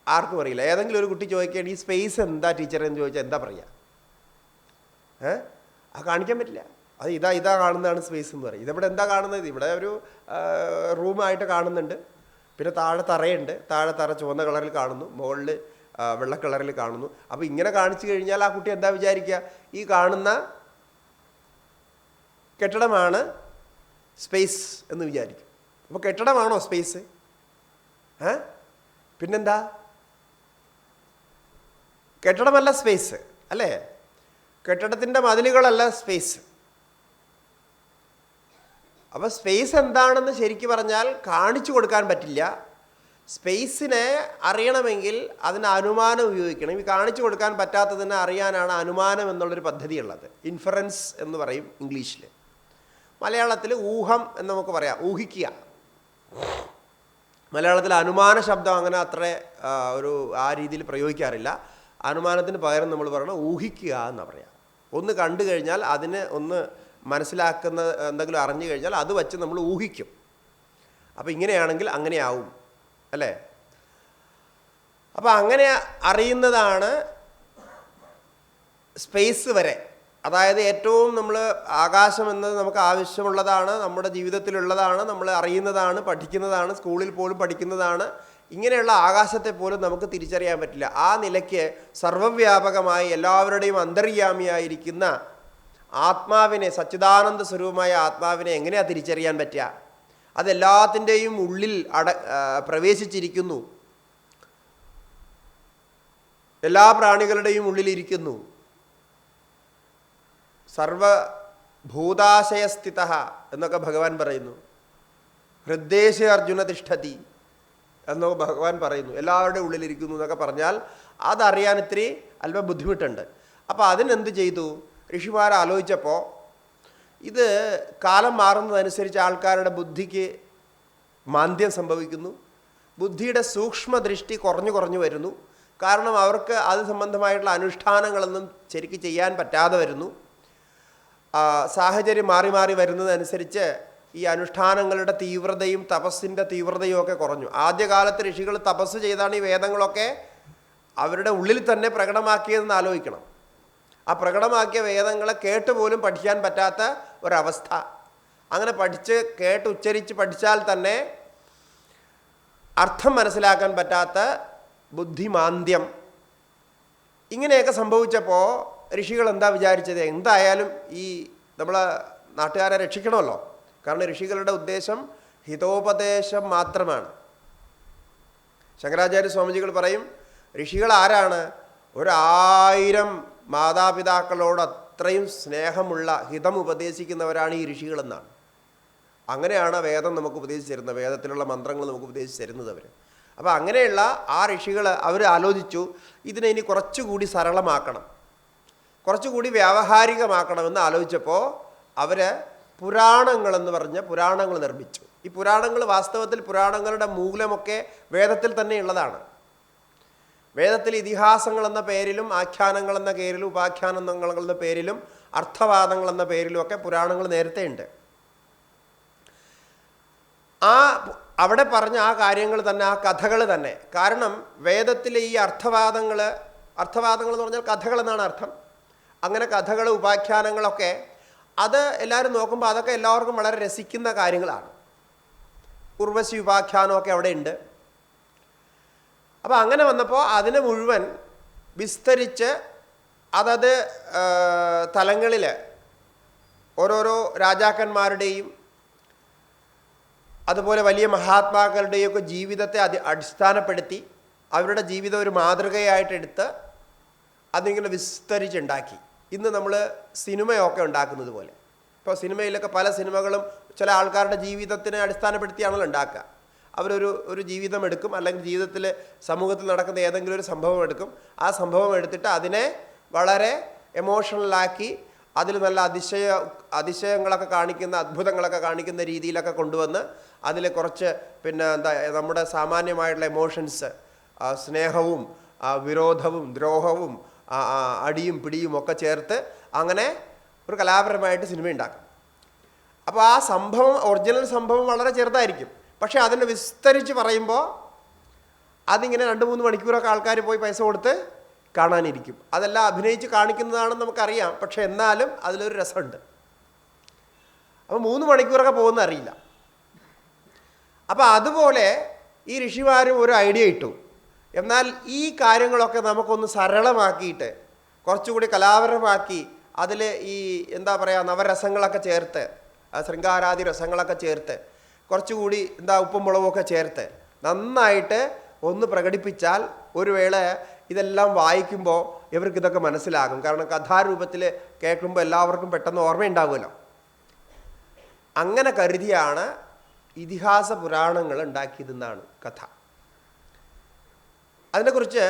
ആർക്കും അറിയില്ല. ഏതെങ്കിലും ഒരു കുട്ടി ചോദിക്കുകയാണ് ഈ സ്പേസ് എന്താ ടീച്ചർ എന്ന് ചോദിച്ചാൽ എന്താ പറയുക? അത് കാണിക്കാൻ പറ്റില്ല. അത് ഇതാ കാണുന്നതാണ് സ്പേസ് എന്ന് പറയും. ഇതെവിടെ എന്താ കാണുന്നത്? ഇവിടെ ഒരു റൂമായിട്ട് കാണുന്നുണ്ട്. പിന്നെ താഴെ തറയുണ്ട്. താഴെ തറ ചുവന്ന കളറിൽ കാണുന്നു, മുകളിൽ വെള്ള കളറിൽ കാണുന്നു. അപ്പോൾ ഇങ്ങനെ കാണിച്ചു കഴിഞ്ഞാൽ ആ കുട്ടി എന്താ വിചാരിക്കുക? ഈ കാണുന്ന കെട്ടിടമാണ് സ്പേസ് എന്ന് വിചാരിക്കും. അപ്പോൾ കെട്ടിടമാണോ സ്പേസ്? പിന്നെന്താ? കെട്ടിടമല്ല സ്പേസ് അല്ലേ? കെട്ടിടത്തിൻ്റെ മതിലുകളല്ല സ്പേസ്. അപ്പോൾ സ്പേസ് എന്താണെന്ന് ശരിക്കും പറഞ്ഞാൽ കാണിച്ചു കൊടുക്കാൻ പറ്റില്ല. സ്പേസിനെ അറിയണമെങ്കിൽ അതിന് അനുമാനം ഉപയോഗിക്കണം. ഈ കാണിച്ചു കൊടുക്കാൻ പറ്റാത്തതിനെ അറിയാനാണ് അനുമാനം എന്നുള്ളൊരു പദ്ധതി ഉള്ളത്. ഇൻഫറൻസ് എന്ന് പറയും ഇംഗ്ലീഷിൽ. മലയാളത്തിൽ ഊഹം എന്ന് നമുക്ക് പറയാം, ഊഹിക്കുക. മലയാളത്തിൽ അനുമാന ശബ്ദം അങ്ങനെ അത്ര ആ രീതിയിൽ പ്രയോഗിക്കാറില്ല. അനുമാനത്തിന് പകരം നമ്മൾ പറയണം ഊഹിക്കുക എന്നാണ് പറയാം. ഒന്ന് കണ്ടു കഴിഞ്ഞാൽ അതിന് ഒന്ന് മനസ്സിലാക്കുന്ന എന്തെങ്കിലും അറിഞ്ഞു കഴിഞ്ഞാൽ അത് വച്ച് നമ്മൾ ഊഹിക്കും. അപ്പോൾ ഇങ്ങനെയാണെങ്കിൽ അങ്ങനെയാവും അല്ലേ? അപ്പോൾ അങ്ങനെ അറിയുന്നതാണ് സ്പേസ് വരെ. അതായത് ഏറ്റവും നമ്മൾ ആകാശം എന്നത് നമുക്ക് ആവശ്യമുള്ളതാണ്, നമ്മുടെ ജീവിതത്തിലുള്ളതാണ്, നമ്മൾ അറിയുന്നതാണ്, പഠിക്കുന്നതാണ്, സ്കൂളിൽ പോലും പഠിക്കുന്നതാണ്. ഇങ്ങനെയുള്ള ആകാശത്തെ പോലും നമുക്ക് തിരിച്ചറിയാൻ പറ്റില്ല. ആ നിലയ്ക്ക് സർവ്വവ്യാപകമായി എല്ലാവരുടെയും അന്തര്യാമിയായിരിക്കുന്ന ആത്മാവിനെ, സച്ചിദാനന്ദ സ്വരൂപമായ ആത്മാവിനെ എങ്ങനെയാണ് തിരിച്ചറിയാൻ പറ്റുക? അതെല്ലാത്തിൻ്റെയും ഉള്ളിൽ പ്രവേശിച്ചിരിക്കുന്നു, എല്ലാ പ്രാണികളുടെയും ഉള്ളിലിരിക്കുന്നു. സർവഭൂതാശയസ്ഥിത എന്നൊക്കെ ഭഗവാൻ പറയുന്നു. ഹൃദ്ദേശേ അർജുന തിഷ്ഠതി എന്നൊക്കെ ഭഗവാൻ പറയുന്നു. എല്ലാവരുടെയും ഉള്ളിലിരിക്കുന്നു എന്നൊക്കെ പറഞ്ഞാൽ അതറിയാൻ ഇത്തിരി അല്പം ബുദ്ധിമുട്ടുണ്ട്. അപ്പോൾ അതിനെന്ത് ചെയ്തു? ഋഷിമാർ ആലോചിച്ചപ്പോൾ ഇത് കാലം മാറുന്നതനുസരിച്ച് ആൾക്കാരുടെ ബുദ്ധിക്ക് മാന്ദ്യം സംഭവിക്കുന്നു, ബുദ്ധിയുടെ സൂക്ഷ്മ ദൃഷ്ടി കുറഞ്ഞു വരുന്നു. കാരണം അവർക്ക് അത് സംബന്ധമായിട്ടുള്ള അനുഷ്ഠാനങ്ങളൊന്നും ശരിക്കും ചെയ്യാൻ പറ്റാതെ വരുന്നു. സാഹചര്യം മാറി മാറി വരുന്നതനുസരിച്ച് ഈ അനുഷ്ഠാനങ്ങളുടെ തീവ്രതയും തപസ്സിൻ്റെ തീവ്രതയും ഒക്കെ കുറഞ്ഞു. ആദ്യകാലത്ത് ഋഷികൾ തപസ് ചെയ്താണ് ഈ വേദങ്ങളൊക്കെ അവരുടെ ഉള്ളിൽ തന്നെ പ്രകടമാക്കിയതെന്ന് ആലോചിക്കണം. ആ പ്രകടമാക്കിയ വേദങ്ങളെ കേട്ടുപോലും പഠിക്കാൻ പറ്റാത്ത ഒരവസ്ഥ. അങ്ങനെ ഉച്ചരിച്ച് പഠിച്ചാൽ തന്നെ അർത്ഥം മനസ്സിലാക്കാൻ പറ്റാത്ത ബുദ്ധിമാന്ദ്യം, ഇങ്ങനെയൊക്കെ സംഭവിച്ചപ്പോൾ ഋഷികൾ എന്താ വിചാരിച്ചത്? എന്തായാലും ഈ നമ്മളെ നാട്ടുകാരെ രക്ഷിക്കണമല്ലോ. കാരണം ഋഷികളുടെ ഉദ്ദേശം ഹിതോപദേശം മാത്രമാണ്. ശങ്കരാചാര്യ സ്വാമിജികൾ പറയും, ഋഷികൾ ആരാണ്? 1000 മാതാപിതാക്കളോട് അത്രയും സ്നേഹമുള്ള ഹിതം ഉപദേശിക്കുന്നവരാണ് ഈ ഋഷികളെന്നാണ്. അങ്ങനെയാണ് വേദം നമുക്ക് ഉപദേശിച്ച് തരുന്നത്, വേദത്തിലുള്ള മന്ത്രങ്ങൾ നമുക്ക് ഉപദേശിച്ച് തരുന്നത് അവർ. അപ്പോൾ അങ്ങനെയുള്ള ആ ഋഷികൾ അവർ ആലോചിച്ചു, ഇതിനെ ഇനി കുറച്ചുകൂടി സരളമാക്കണം, കുറച്ചുകൂടി വ്യാവഹാരികമാക്കണമെന്ന് ആലോചിച്ചപ്പോൾ അവർ പുരാണങ്ങളെന്ന് പറഞ്ഞ പുരാണങ്ങൾ നിർമ്മിച്ചു. ഈ പുരാണങ്ങൾ വാസ്തവത്തിൽ പുരാണങ്ങളുടെ മൂലമൊക്കെ വേദത്തിൽ തന്നെ ഉള്ളതാണ്. വേദത്തിൽ ഇതിഹാസങ്ങൾ എന്ന പേരിലും ആഖ്യാനങ്ങൾ എന്ന പേരിലും ഉപാഖ്യാനങ്ങൾ എന്ന പേരിലും അർത്ഥവാദങ്ങൾ എന്ന പേരിലും ഒക്കെ പുരാണങ്ങൾ നേരത്തെ ഉണ്ട്. അവിടെ പറഞ്ഞ ആ കാര്യങ്ങൾ തന്നെ, ആ കഥകൾ തന്നെ. കാരണം വേദത്തിലെ ഈ അർത്ഥവാദങ്ങൾ എന്ന് പറഞ്ഞാൽ കഥകൾ എന്നാണ് അർത്ഥം. അങ്ങനെ കഥകൾ, ഉപാഖ്യാനങ്ങളൊക്കെ അത് എല്ലാവരും നോക്കുമ്പോൾ അതൊക്കെ എല്ലാവർക്കും വളരെ രസിക്കുന്ന കാര്യങ്ങളാണ്. ഉർവശി ഉപാഖ്യാനമൊക്കെ അവിടെ ഉണ്ട്. അപ്പോൾ അങ്ങനെ വന്നപ്പോൾ അതിനെ മുഴുവൻ വിസ്തരിച്ച് അതത് തലങ്ങളിൽ ഓരോരോ രാജാക്കന്മാരുടെയും അതുപോലെ വലിയ മഹാത്മാക്കളുടെയൊക്കെ ജീവിതത്തെ അടിസ്ഥാനപ്പെടുത്തി അവരുടെ ജീവിതം ഒരു മാതൃകയായിട്ടെടുത്ത് അതിങ്ങനെ വിസ്തരിച്ചുണ്ടാക്കി. ഇന്ന് നമ്മൾ സിനിമയൊക്കെ ഉണ്ടാക്കുന്നത് പോലെ. ഇപ്പോൾ സിനിമയിലൊക്കെ പല സിനിമകളും ചില ആൾക്കാരുടെ ജീവിതത്തിനെ അടിസ്ഥാനപ്പെടുത്തിയാണല്ലോ ഉണ്ടാക്കുക. അവരൊരു ജീവിതം എടുക്കും, അല്ലെങ്കിൽ ജീവിതത്തിൽ സമൂഹത്തിൽ നടക്കുന്ന ഏതെങ്കിലും ഒരു സംഭവം എടുക്കും. ആ സംഭവം എടുത്തിട്ട് അതിനെ വളരെ എമോഷണലാക്കി അതിൽ നല്ല അതിശയങ്ങളൊക്കെ കാണിക്കുന്ന, അത്ഭുതങ്ങളൊക്കെ കാണിക്കുന്ന രീതിയിലൊക്കെ കൊണ്ടുവന്ന് അതിൽ കുറച്ച് നമ്മുടെ സാമാന്യമായിട്ടുള്ള എമോഷൻസ്, സ്നേഹവും വിരോധവും ദ്രോഹവും അടിയും പിടിയും ഒക്കെ ചേർത്ത് അങ്ങനെ ഒരു കലാപരമായിട്ട് സിനിമ ഉണ്ടാക്കും. അപ്പോൾ ആ സംഭവം, ഒറിജിനൽ സംഭവം വളരെ ചെറുതായിരിക്കും. പക്ഷേ അതിനെ വിസ്തരിച്ച് പറയുമ്പോൾ അതിങ്ങനെ 2-3 മണിക്കൂറൊക്കെ ആൾക്കാർ പോയി പൈസ കൊടുത്ത് കാണാനിരിക്കും. അതെല്ലാം അഭിനയിച്ച് കാണിക്കുന്നതാണെന്ന് നമുക്കറിയാം. പക്ഷെ എന്നാലും അതിലൊരു രസമുണ്ട്. അപ്പോൾ 3 മണിക്കൂറൊക്കെ പോകുന്ന അറിയില്ല. അപ്പോൾ അതുപോലെ ഈ ഋഷിമാരും ഒരു ഐഡിയ ഇട്ടു. എന്നാൽ ഈ കാര്യങ്ങളൊക്കെ നമുക്കൊന്ന് സരളമാക്കിയിട്ട് കുറച്ചുകൂടി കലാപരമാക്കി അതിൽ ഈ നവരസങ്ങളൊക്കെ ചേർത്ത്, ശൃംഗാരാദി രസങ്ങളൊക്കെ ചേർത്ത് കുറച്ചുകൂടി ഉപ്പും മുളകുമൊക്കെ ചേർത്ത് നന്നായിട്ട് ഒന്ന് പ്രകടിപ്പിച്ചാൽ ഒരു വേള ഇതെല്ലാം വായിക്കുമ്പോൾ ഇവർക്കിതൊക്കെ മനസ്സിലാകും. കാരണം കഥാരൂപത്തിൽ കേൾക്കുമ്പോൾ എല്ലാവർക്കും പെട്ടെന്ന് ഓർമ്മയുണ്ടാവുമല്ലോ. അങ്ങനെ കരുതിയാണ് ഇതിഹാസ പുരാണങ്ങൾ ഉണ്ടാക്കിയതെന്നാണ് കഥ. അതിനെക്കുറിച്ച്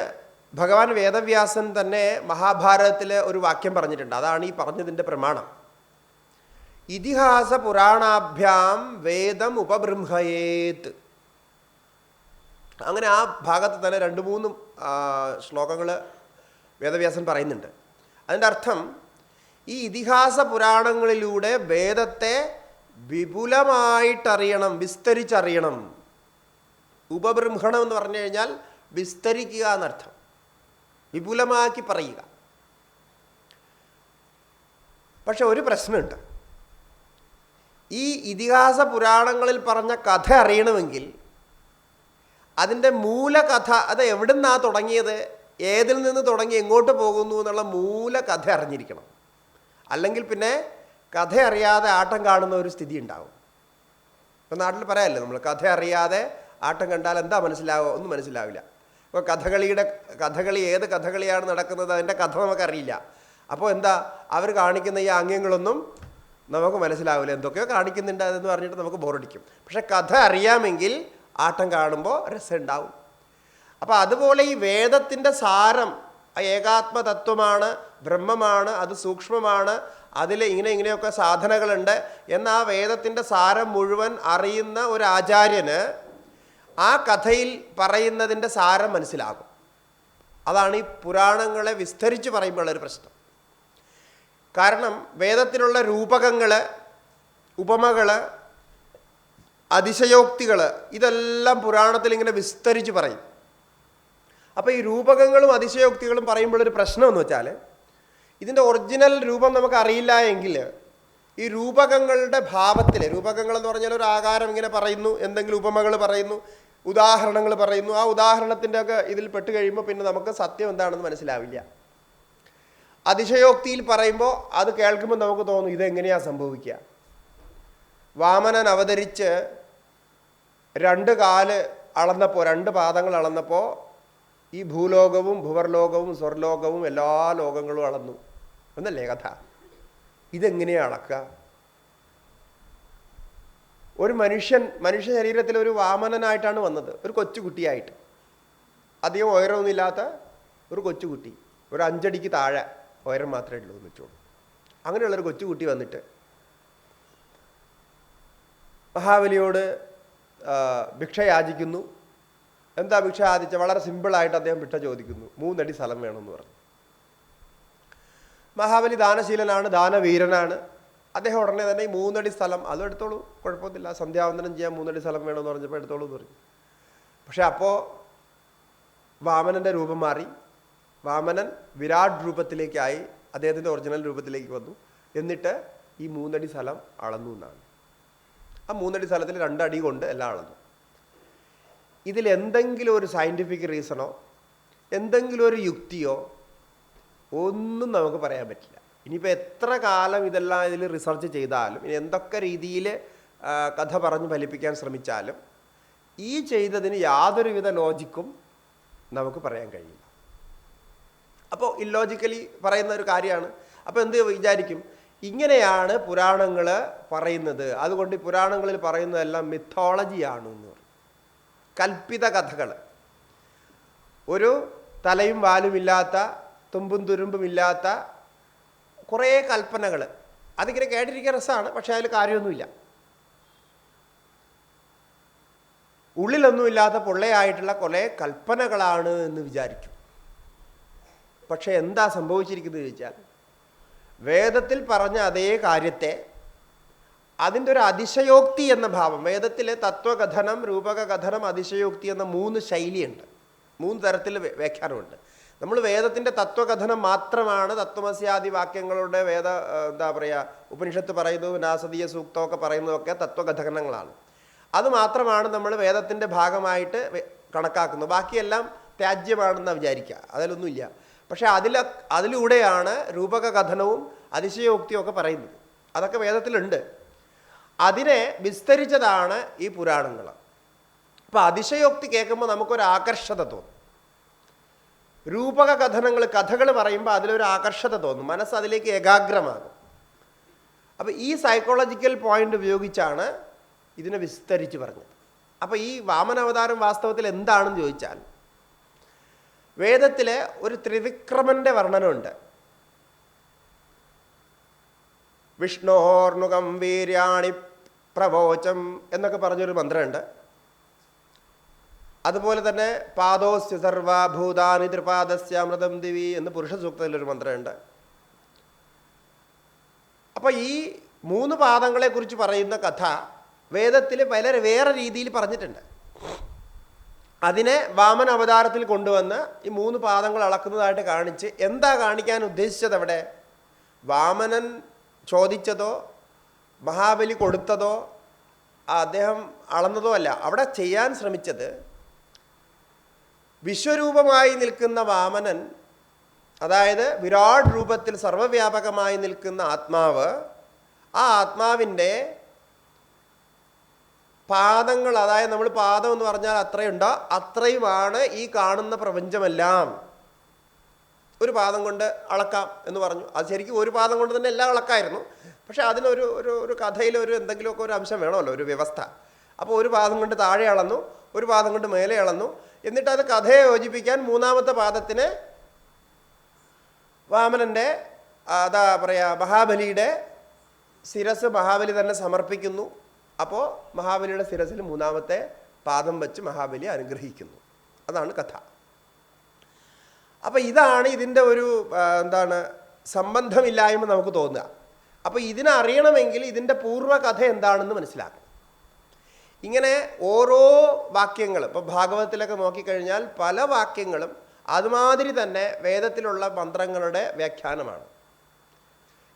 ഭഗവാൻ വേദവ്യാസൻ തന്നെ മഹാഭാരതത്തിൽ ഒരു വാക്യം പറഞ്ഞിട്ടുണ്ട്. അതാണ് ഈ പറഞ്ഞതിൻ്റെ പ്രമാണം. ഇതിഹാസ പുരാണാഭ്യാം വേദം ഉപബൃംഹയേത്. അങ്ങനെ ആ ഭാഗത്ത് തന്നെ 2-3 ശ്ലോകങ്ങൾ വേദവ്യാസൻ പറയുന്നുണ്ട്. അതിൻ്റെ അർത്ഥം ഈ ഇതിഹാസ പുരാണങ്ങളിലൂടെ വേദത്തെ വിപുലമായിട്ടറിയണം, വിസ്തരിച്ചറിയണം. ഉപബൃംഹണം എന്ന് പറഞ്ഞു കഴിഞ്ഞാൽ വിസ്തരിക്കുക എന്നർത്ഥം, വിപുലമാക്കി പറയുക. പക്ഷെ ഒരു പ്രശ്നമുണ്ട്. ഈ ഇതിഹാസ പുരാണങ്ങളിൽ പറഞ്ഞ കഥ അറിയണമെങ്കിൽ അതിൻ്റെ മൂലകഥ, അത് എവിടെ നിന്നാണ് തുടങ്ങിയത്, ഏതിൽ നിന്ന് തുടങ്ങി എങ്ങോട്ട് പോകുന്നു എന്നുള്ള മൂലകഥ അറിഞ്ഞിരിക്കണം. അല്ലെങ്കിൽ പിന്നെ കഥ അറിയാതെ ആട്ടം കാണുന്ന ഒരു സ്ഥിതി ഉണ്ടാവും. ഇപ്പം നാട്ടിൽ പറയാമല്ലോ നമ്മൾ, കഥ അറിയാതെ ആട്ടം കണ്ടാൽ എന്താ മനസ്സിലാവുക, ഒന്നും മനസ്സിലാവില്ല. ഇപ്പോൾ കഥകളി ഏത് കഥകളിയാണ് നടക്കുന്നത് അതിൻ്റെ കഥ നമുക്കറിയില്ല. അപ്പോൾ എന്താ, അവർ കാണിക്കുന്ന ഈ ആംഗ്യങ്ങളൊന്നും നമുക്ക് മനസ്സിലാവില്ല, എന്തൊക്കെയോ കാണിക്കുന്നുണ്ട് അതെന്ന് പറഞ്ഞിട്ട് നമുക്ക് ബോറടിക്കും. പക്ഷെ കഥ അറിയാമെങ്കിൽ ആട്ടം കാണുമ്പോൾ രസമുണ്ടാവും. അപ്പോൾ അതുപോലെ ഈ വേദത്തിൻ്റെ സാരം ഏകാത്മതത്വമാണ്, ബ്രഹ്മമാണ്, അത് സൂക്ഷ്മമാണ്, അതിൽ ഇങ്ങനെയൊക്കെ സാധനകളുണ്ട് എന്ന ആ വേദത്തിൻ്റെ സാരം മുഴുവൻ അറിയുന്ന ഒരു ആചാര്യന് ആ കഥയിൽ പറയുന്നതിൻ്റെ സാരം മനസ്സിലാകും. അതാണ് ഈ പുരാണങ്ങളെ വിസ്തരിച്ച് പറയുമ്പോഴുള്ളൊരു പ്രശ്നം. കാരണം വേദത്തിലുള്ള രൂപകങ്ങൾ, ഉപമകൾ, അതിശയോക്തികൾ, ഇതെല്ലാം പുരാണത്തിൽ ഇങ്ങനെ വിസ്തരിച്ച് പറയും. അപ്പോൾ ഈ രൂപകങ്ങളും അതിശയോക്തികളും പറയുമ്പോഴൊരു പ്രശ്നം എന്ന് വെച്ചാൽ, ഇതിൻ്റെ ഒറിജിനൽ രൂപം നമുക്ക് അറിയില്ല എങ്കിൽ ഈ രൂപകങ്ങളുടെ ഭാവത്തിൽ, രൂപകങ്ങൾ എന്ന് പറഞ്ഞാൽ ഒരു ആകാരം ഇങ്ങനെ പറയുന്നു, എന്തെങ്കിലും ഉപമകൾ പറയുന്നു, ഉദാഹരണങ്ങൾ പറയുന്നു, ആ ഉദാഹരണത്തിൻ്റെ ഒക്കെ ഇതിൽ പെട്ട് കഴിയുമ്പോൾ പിന്നെ നമുക്ക് സത്യം എന്താണെന്ന് മനസ്സിലാവില്ല. അതിശയോക്തിയിൽ പറയുമ്പോൾ അത് കേൾക്കുമ്പോൾ നമുക്ക് തോന്നും ഇതെങ്ങനെയാണ് സംഭവിക്കുക. വാമനൻ അവതരിച്ച് 2 കാല് അളന്നപ്പോൾ, 2 പാദങ്ങൾ അളന്നപ്പോൾ ഈ ഭൂലോകവും ഭുവർലോകവും സ്വർലോകവും എല്ലാ ലോകങ്ങളും അളന്നു എന്നല്ലേ കഥ. ഇതെങ്ങനെയാണ് അളക്കുക? ഒരു മനുഷ്യ ശരീരത്തിൽ ഒരു വാമനനായിട്ടാണ് വന്നത്, ഒരു കൊച്ചുകുട്ടിയായിട്ട്, അധികം ഉയരമൊന്നുമില്ലാത്ത ഒരു കൊച്ചുകുട്ടി, ഒരു 5 അടിക്ക് താഴെ ഉയരം മാത്രമേ ഉള്ളൂ എന്ന് വെച്ചോളൂ. അങ്ങനെയുള്ളൊരു കൊച്ചുകുട്ടി വന്നിട്ട് മഹാബലിയോട് ഭിക്ഷ യാചിക്കുന്നു. എന്താ ഭിക്ഷ യാചിച്ച? വളരെ സിമ്പിളായിട്ട് അദ്ദേഹം ഭിക്ഷ ചോദിക്കുന്നു, 3 അടി സ്ഥലം വേണമെന്ന് പറഞ്ഞു. മഹാബലി ദാനശീലനാണ്, ദാനവീരനാണ്. അദ്ദേഹം ഉടനെ തന്നെ ഈ 3 അടി സ്ഥലം അതും എടുത്തോളൂ, കുഴപ്പമൊന്നുമില്ല, സന്ധ്യാവന്തനം ചെയ്യാൻ 3 അടി സ്ഥലം വേണമെന്ന് പറഞ്ഞപ്പോൾ എടുത്തോളൂ എന്ന് പറഞ്ഞു. പക്ഷെ അപ്പോൾ വാമനൻ്റെ രൂപം മാറി. വാമനൻ വിരാട് രൂപത്തിലേക്കായി, അദ്ദേഹത്തിൻ്റെ ഒറിജിനൽ രൂപത്തിലേക്ക് വന്നു. എന്നിട്ട് ഈ 3 അടി സ്ഥലം അളന്നു എന്നാണ്. ആ 3 അടി സ്ഥലത്തിൽ 2 അടി കൊണ്ട് എല്ലാം അളന്നു. ഇതിൽ എന്തെങ്കിലും ഒരു സയൻറ്റിഫിക് റീസണോ എന്തെങ്കിലും ഒരു യുക്തിയോ ഒന്നും നമുക്ക് പറയാൻ പറ്റില്ല. ഇനിയിപ്പോൾ എത്ര കാലം ഇതെല്ലാം ഇതിൽ റിസർച്ച് ചെയ്താലും, ഇനി എന്തൊക്കെ രീതിയിൽ കഥ പറഞ്ഞ് ഫലിപ്പിക്കാൻ ശ്രമിച്ചാലും ഈ ചെയ്തതിന് യാതൊരുവിധ ലോജിക്കും നമുക്ക് പറയാൻ കഴിയില്ല. അപ്പോൾ ഇല്ലോജിക്കലി പറയുന്ന ഒരു കാര്യമാണ്. അപ്പോൾ എന്ത് വിചാരിക്കും, ഇങ്ങനെയാണ് പുരാണങ്ങൾ പറയുന്നത്, അതുകൊണ്ട് ഈ പുരാണങ്ങളിൽ പറയുന്നതെല്ലാം മിത്തോളജിയാണ് എന്ന് പറയും, കൽപ്പിത കഥകൾ. ഒരു തലയും വാലുമില്ലാത്ത, തുമ്പും തുരുമ്പുമില്ലാത്ത കുറേ കൽപ്പനകൾ, അതിങ്ങനെ കേട്ടിരിക്കാൻ രസമാണ്, പക്ഷേ അതിൽ കാര്യമൊന്നുമില്ല. ഉള്ളിലൊന്നുമില്ലാത്ത പൊള്ളയായിട്ടുള്ള കുറേ കൽപ്പനകളാണ് എന്ന് വിചാരിക്കും. പക്ഷേ എന്താ സംഭവിച്ചിരിക്കുന്നത് ചോദിച്ചാൽ, വേദത്തിൽ പറഞ്ഞ അതേ കാര്യത്തെ അതിൻ്റെ ഒരു അതിശയോക്തി എന്ന ഭാവം, വേദത്തിലെ തത്വകഥനം, രൂപകകഥനം, അതിശയോക്തി എന്ന 3 ശൈലിയുണ്ട്, 3 തരത്തിൽ വ്യാഖ്യാനമുണ്ട്. നമ്മൾ വേദത്തിൻ്റെ തത്വകഥനം മാത്രമാണ്, തത്വമസ്യാദി വാക്യങ്ങളുടെ എന്താ പറയുക, ഉപനിഷത്ത് പറയുന്നതും നാസദീയ സൂക്തമൊക്കെ പറയുന്നതൊക്കെ തത്വകഥനങ്ങളാണ്. അത് മാത്രമാണ് നമ്മൾ വേദത്തിൻ്റെ ഭാഗമായിട്ട് കണക്കാക്കുന്നത്. ബാക്കിയെല്ലാം ത്യാജ്യമാണെന്നാണ് വിചാരിക്കുക, അതിലൊന്നുമില്ല. പക്ഷേ അതിലൂടെയാണ് രൂപകകഥനവും അതിശയോക്തിയും ഒക്കെ പറയുന്നത്. അതൊക്കെ വേദത്തിലുണ്ട്. അതിനെ വിസ്തരിച്ചതാണ് ഈ പുരാണങ്ങൾ. അപ്പോൾ അതിശയോക്തി കേൾക്കുമ്പോൾ നമുക്കൊരു ആകർഷത തോന്നും. രൂപകകഥനങ്ങൾ, കഥകൾ പറയുമ്പോൾ അതിലൊരു ആകർഷത തോന്നും, മനസ്സ് അതിലേക്ക് ഏകാഗ്രമാകും. അപ്പോൾ ഈ സൈക്കോളജിക്കൽ പോയിന്റ് ഉപയോഗിച്ചാണ് ഇതിനെ വിസ്തരിച്ച് പറഞ്ഞത്. അപ്പോൾ ഈ വാമനാവതാരം വാസ്തവത്തിൽ എന്താണെന്ന് ചോദിച്ചാൽ, വേദത്തിലെ ഒരു ത്രിവിക്രമൻ്റെ വർണ്ണനമുണ്ട്. വിഷ്ണോർനുകം വീര്യാണി പ്രവോചം എന്നൊക്കെ പറഞ്ഞൊരു മന്ത്രമുണ്ട്. അതുപോലെ തന്നെ പാദോസ്യ സർവഭൂതാനി ത്രിപാദസ്യ അമൃതം ദിവി എന്ന് പുരുഷ സൂക്തത്തിലൊരു മന്ത്രമുണ്ട്. അപ്പോൾ ഈ 3 പാദങ്ങളെക്കുറിച്ച് പറയുന്ന കഥ വേദത്തിൽ വേറെ രീതിയിൽ പറഞ്ഞിട്ടുണ്ട്. അതിനെ വാമന അവതാരത്തിൽ കൊണ്ടുവന്ന് ഈ 3 പാദങ്ങൾ അളക്കുന്നതായിട്ട് കാണിച്ച് എന്താ കാണിക്കാൻ ഉദ്ദേശിച്ചത്? അവിടെ വാമനൻ ചോദിച്ചതോ മഹാബലി കൊടുത്തതോ അദ്ദേഹം അളന്നതോ അല്ല. അവിടെ ചെയ്യാൻ ശ്രമിച്ചത് വിശ്വരൂപമായി നിൽക്കുന്ന വാമനൻ, അതായത് വിരാട് രൂപത്തിൽ സർവ്വവ്യാപകമായി നിൽക്കുന്ന ആത്മാവ്, ആ ആത്മാവിൻ്റെ പാദങ്ങൾ, അതായത് നമ്മൾ പാദം എന്ന് പറഞ്ഞാൽ അത്രയുണ്ടോ അത്രയുമാണ് ഈ കാണുന്ന പ്രപഞ്ചമെല്ലാം. ഒരു പാദം കൊണ്ട് അളക്കാം എന്ന് പറഞ്ഞു. അത് ശരിക്കും ഒരു പാദം കൊണ്ട് തന്നെ എല്ലാം അളക്കായിരുന്നു. പക്ഷേ അതിനൊരു ഒരു കഥയിൽ എന്തെങ്കിലുമൊക്കെ ഒരു അംശം വേണമല്ലോ, ഒരു വ്യവസ്ഥ. അപ്പോൾ ഒരു പാദം കൊണ്ട് താഴെ അളന്നു, ഒരു പാദം കൊണ്ട് മേലെ അളന്നു. എന്നിട്ട് അത് കഥയെ യോജിപ്പിക്കാൻ 3-ാമത്തെ പാദത്തിന് വാമനൻ്റെ മഹാബലിയുടെ ശിരസ് മഹാബലി തന്നെ സമർപ്പിക്കുന്നു. അപ്പോൾ മഹാബലിയുടെ ശിരസിൽ 3-ാമത്തെ പാദം വെച്ച് മഹാബലി അനുഗ്രഹിക്കുന്നു. അതാണ് കഥ. അപ്പോൾ ഇതാണ് ഇതിൻ്റെ ഒരു സംബന്ധമില്ലായ്മ നമുക്ക് തോന്നുക. അപ്പോൾ ഇതിനറിയണമെങ്കിൽ ഇതിൻ്റെ പൂർവ്വകഥ എന്താണെന്ന് മനസ്സിലാക്കണം. ഇങ്ങനെ ഓരോ വാക്യങ്ങളും, ഇപ്പോൾ ഭാഗവതത്തിലൊക്കെ നോക്കിക്കഴിഞ്ഞാൽ പല വാക്യങ്ങളും അതുമാതിരി തന്നെ വേദത്തിലുള്ള മന്ത്രങ്ങളുടെ വ്യാഖ്യാനമാണ്.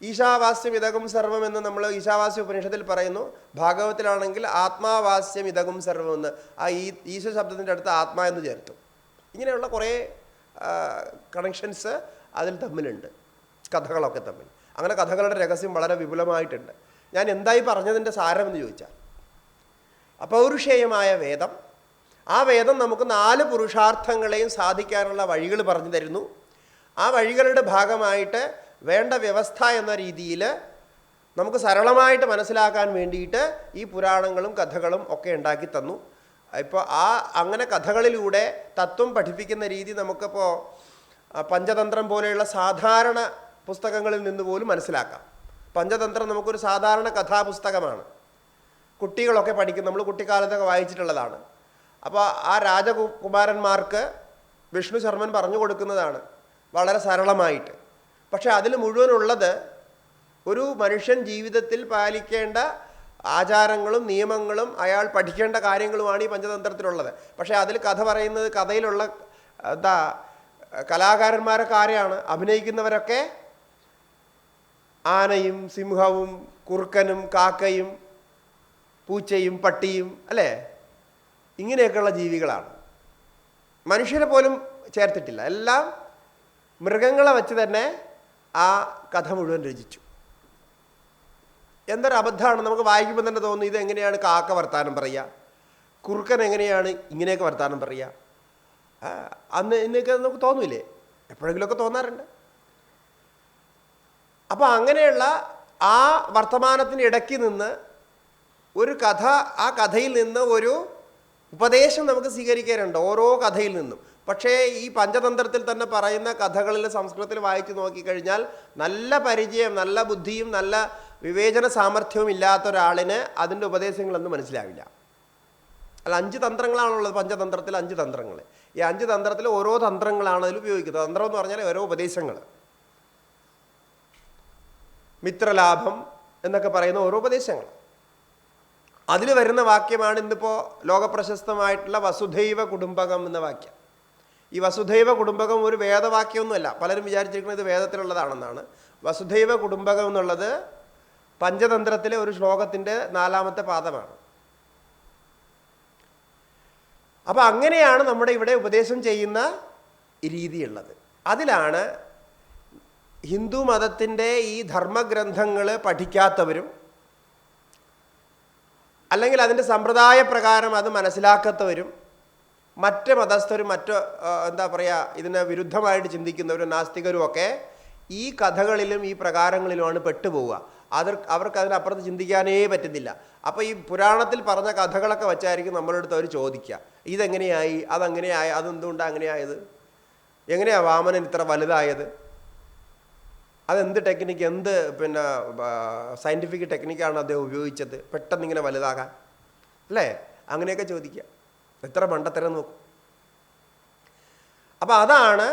ഈശാവാസ്യം ഇതകും സർവം എന്ന് നമ്മൾ ഈശാവാസ്യ ഉപനിഷത്തിൽ പറയുന്നു. ഭാഗവത്തിലാണെങ്കിൽ ആത്മാവാസ്യം ഇതകും സർവം എന്ന് ആ ഈശ ശബ്ദത്തിൻ്റെ അടുത്ത് ആത്മാ എന്ന് ചേർത്തു. ഇങ്ങനെയുള്ള കുറേ കണക്ഷൻസ് അതിൽ തമ്മിലുണ്ട്, കഥകളൊക്കെ തമ്മിൽ. അങ്ങനെ കഥകളുടെ രഹസ്യം വളരെ വിപുലമായിട്ടുണ്ട്. ഞാൻ എന്തായി പറഞ്ഞതിൻ്റെ സാരമെന്ന് ചോദിച്ചാൽ, അപൗരുഷേയമായ വേദം, ആ വേദം നമുക്ക് 4 പുരുഷാർത്ഥങ്ങളെയും സാധിക്കാനുള്ള വഴികൾ പറഞ്ഞു തരുന്നു. ആ വഴികളുടെ ഭാഗമായിട്ട് വേണ്ട വ്യവസ്ഥ എന്ന രീതിയിൽ നമുക്ക് സരളമായിട്ട് മനസ്സിലാക്കാൻ വേണ്ടിയിട്ട് ഈ പുരാണങ്ങളും കഥകളും ഒക്കെ ഉണ്ടാക്കി തന്നു. ഇപ്പോൾ അങ്ങനെ കഥകളിലൂടെ തത്വം പഠിപ്പിക്കുന്ന രീതി നമുക്കിപ്പോൾ പഞ്ചതന്ത്രം പോലെയുള്ള സാധാരണ പുസ്തകങ്ങളിൽ നിന്ന് പോലും മനസ്സിലാക്കാം. പഞ്ചതന്ത്രം നമുക്കൊരു സാധാരണ കഥാപുസ്തകമാണ്, കുട്ടികളൊക്കെ പഠിക്കും, നമ്മൾ കുട്ടിക്കാലത്തൊക്കെ വായിച്ചിട്ടുള്ളതാണ്. അപ്പോൾ ആ രാജകുമാരന്മാർക്ക് വിഷ്ണു ശർമ്മൻ പറഞ്ഞു കൊടുക്കുന്നതാണ് വളരെ സരളമായിട്ട്. പക്ഷെ അതിൽ മുഴുവനുള്ളത് ഒരു മനുഷ്യൻ ജീവിതത്തിൽ പാലിക്കേണ്ട ആചാരങ്ങളും നിയമങ്ങളും അയാൾ പഠിക്കേണ്ട കാര്യങ്ങളുമാണ് ഈ പഞ്ചതന്ത്രത്തിലുള്ളത്. പക്ഷേ അതിൽ കഥ പറയുന്നത്, കഥയിലുള്ള കലാകാരന്മാരൊക്കെ ആരെയാണ് അഭിനയിക്കുന്നവരൊക്കെ? ആനയും സിംഹവും കുറുക്കനും കാക്കയും പൂച്ചയും പട്ടിയും, അല്ലേ? ഇങ്ങനെയൊക്കെയുള്ള ജീവികളാണ്. മനുഷ്യരെ പോലും ചേർത്തിട്ടില്ല. എല്ലാം മൃഗങ്ങളെ വച്ച് തന്നെ ആ കഥ മുഴുവൻ രചിച്ചു. എന്തൊരു അബദ്ധമാണ്. നമുക്ക് വായിക്കുമ്പോൾ തന്നെ തോന്നുന്നു ഇതെങ്ങനെയാണ് കാക്ക വർത്താനം പറയുക, കുറുക്കൻ എങ്ങനെയാണ് ഇങ്ങനെയൊക്കെ വർത്താനം പറയുക. അന്ന് ഇന്നൊക്കെ നമുക്ക് തോന്നൂലേ? എപ്പോഴെങ്കിലുമൊക്കെ തോന്നാറുണ്ട്. അപ്പോൾ അങ്ങനെയുള്ള ആ വർത്തമാനത്തിന് ഇടയ്ക്ക് നിന്ന് ഒരു കഥ, ആ കഥയിൽ നിന്ന് ഒരു ഉപദേശം നമുക്ക് സ്വീകരിക്കാനുണ്ട് ഓരോ കഥയിൽ നിന്നും. പക്ഷേ ഈ പഞ്ചതന്ത്രത്തിൽ തന്നെ പറയുന്ന കഥകളിൽ സംസ്കൃതത്തിൽ വായിച്ചു നോക്കിക്കഴിഞ്ഞാൽ നല്ല പരിചയം, നല്ല ബുദ്ധിയും നല്ല വിവേചന സാമർഥ്യവും ഇല്ലാത്ത ഒരാളിന് അതിൻ്റെ ഉപദേശങ്ങളൊന്നും മനസ്സിലാവില്ല. അല്ല, 5 തന്ത്രങ്ങളാണുള്ളത് പഞ്ചതന്ത്രത്തിൽ. 5 തന്ത്രങ്ങൾ. ഈ 5 തന്ത്രത്തിൽ ഓരോ തന്ത്രങ്ങളാണ് അതിൽ ഉപയോഗിക്കുന്നത്. തന്ത്രം എന്ന് പറഞ്ഞാൽ ഓരോ ഉപദേശങ്ങൾ. മിത്രലാഭം എന്നൊക്കെ പറയുന്ന ഓരോ ഉപദേശങ്ങൾ. അതിൽ വരുന്ന വാക്യമാണ് ഇന്നിപ്പോൾ ലോകപ്രശസ്തമായിട്ടുള്ള വസുധൈവ കുടുംബകം എന്ന വാക്യം. ഈ വസുധൈവ കുടുംബകം ഒരു വേദവാക്യമൊന്നുമല്ല. പലരും വിചാരിച്ചിരിക്കുന്നത് ഇത് വേദത്തിലുള്ളതാണെന്നാണ്. വസുധൈവ കുടുംബകം എന്നുള്ളത് പഞ്ചതന്ത്രത്തിലെ ഒരു ശ്ലോകത്തിൻ്റെ 4-ാമത്തെ പാദമാണ്. അപ്പോൾ അങ്ങനെയാണ് നമ്മുടെ ഇവിടെ ഉപദേശം ചെയ്യുന്ന രീതിയുള്ളത്. അതിലാണ് ഹിന്ദു മതത്തിൻ്റെ ഈ ധർമ്മഗ്രന്ഥങ്ങൾ പഠിക്കാത്തവരും അല്ലെങ്കിൽ അതിൻ്റെ സമ്പ്രദായ പ്രകാരം അത് മനസ്സിലാക്കാത്തവരും മറ്റ് മതസ്ഥരും ഇതിന് വിരുദ്ധമായിട്ട് ചിന്തിക്കുന്നവരും നാസ്തികരുമൊക്കെ ഈ കഥകളിലും ഈ പ്രകാരങ്ങളിലുമാണ് പെട്ടുപോവുക. അവർക്ക് അതിനപ്പുറത്ത് ചിന്തിക്കാനേ പറ്റുന്നില്ല. അപ്പോൾ ഈ പുരാണത്തിൽ പറഞ്ഞ കഥകളൊക്കെ വെച്ചായിരിക്കും നമ്മളുടെ അടുത്ത് അവർ ചോദിക്കുക, ഇതെങ്ങനെയായി, അതെങ്ങനെയായി, അതെന്തുകൊണ്ടാണ് അങ്ങനെയായത്, എങ്ങനെയാണ് വാമനൻ ഇത്ര വലുതായത്, അതെന്ത് ടെക്നിക്ക്, എന്ത് സയൻറ്റിഫിക് ടെക്നിക്കാണ് അദ്ദേഹം ഉപയോഗിച്ചത് പെട്ടെന്ന് ഇങ്ങനെ വലുതാകാൻ, അല്ലേ? അങ്ങനെയൊക്കെ ചോദിക്കുക. എത്ര മണ്ടത്തരം നോക്കും. അപ്പോൾ അതാണ്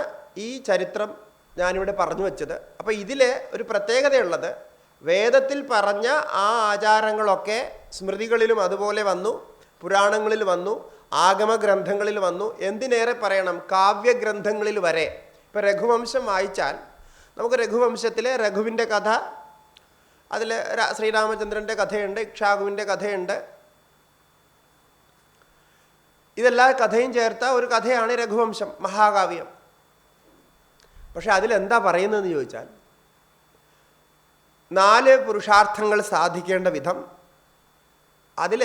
ഈ ചരിത്രം ഞാനിവിടെ പറഞ്ഞു വെച്ചത്. അപ്പോൾ ഇതിൽ ഒരു പ്രത്യേകതയുള്ളത്, വേദത്തിൽ പറഞ്ഞ ആ ആചാരങ്ങളൊക്കെ സ്മൃതികളിലും അതുപോലെ വന്നു, പുരാണങ്ങളിൽ വന്നു, ആഗമഗ്രന്ഥങ്ങളിൽ വന്നു, എന്തിനേറെ പറയണം കാവ്യഗ്രന്ഥങ്ങളിൽ വരെ. ഇപ്പം രഘുവംശം വായിച്ചാൽ നമുക്ക് രഘുവംശത്തിലെ രഘുവിൻ്റെ കഥ, അതിൽ ശ്രീരാമചന്ദ്രൻ്റെ കഥയുണ്ട്, ഇക്ഷാകുവിൻ്റെ കഥയുണ്ട്. ഇതെല്ലാ കഥയും ചേർത്ത ഒരു കഥയാണ് രഘുവംശം, മഹാകാവ്യം. പക്ഷെ അതിലെന്താ പറയുന്നതെന്ന് ചോദിച്ചാൽ 4 പുരുഷാർത്ഥങ്ങൾ സാധിക്കേണ്ട വിധം, അതിൽ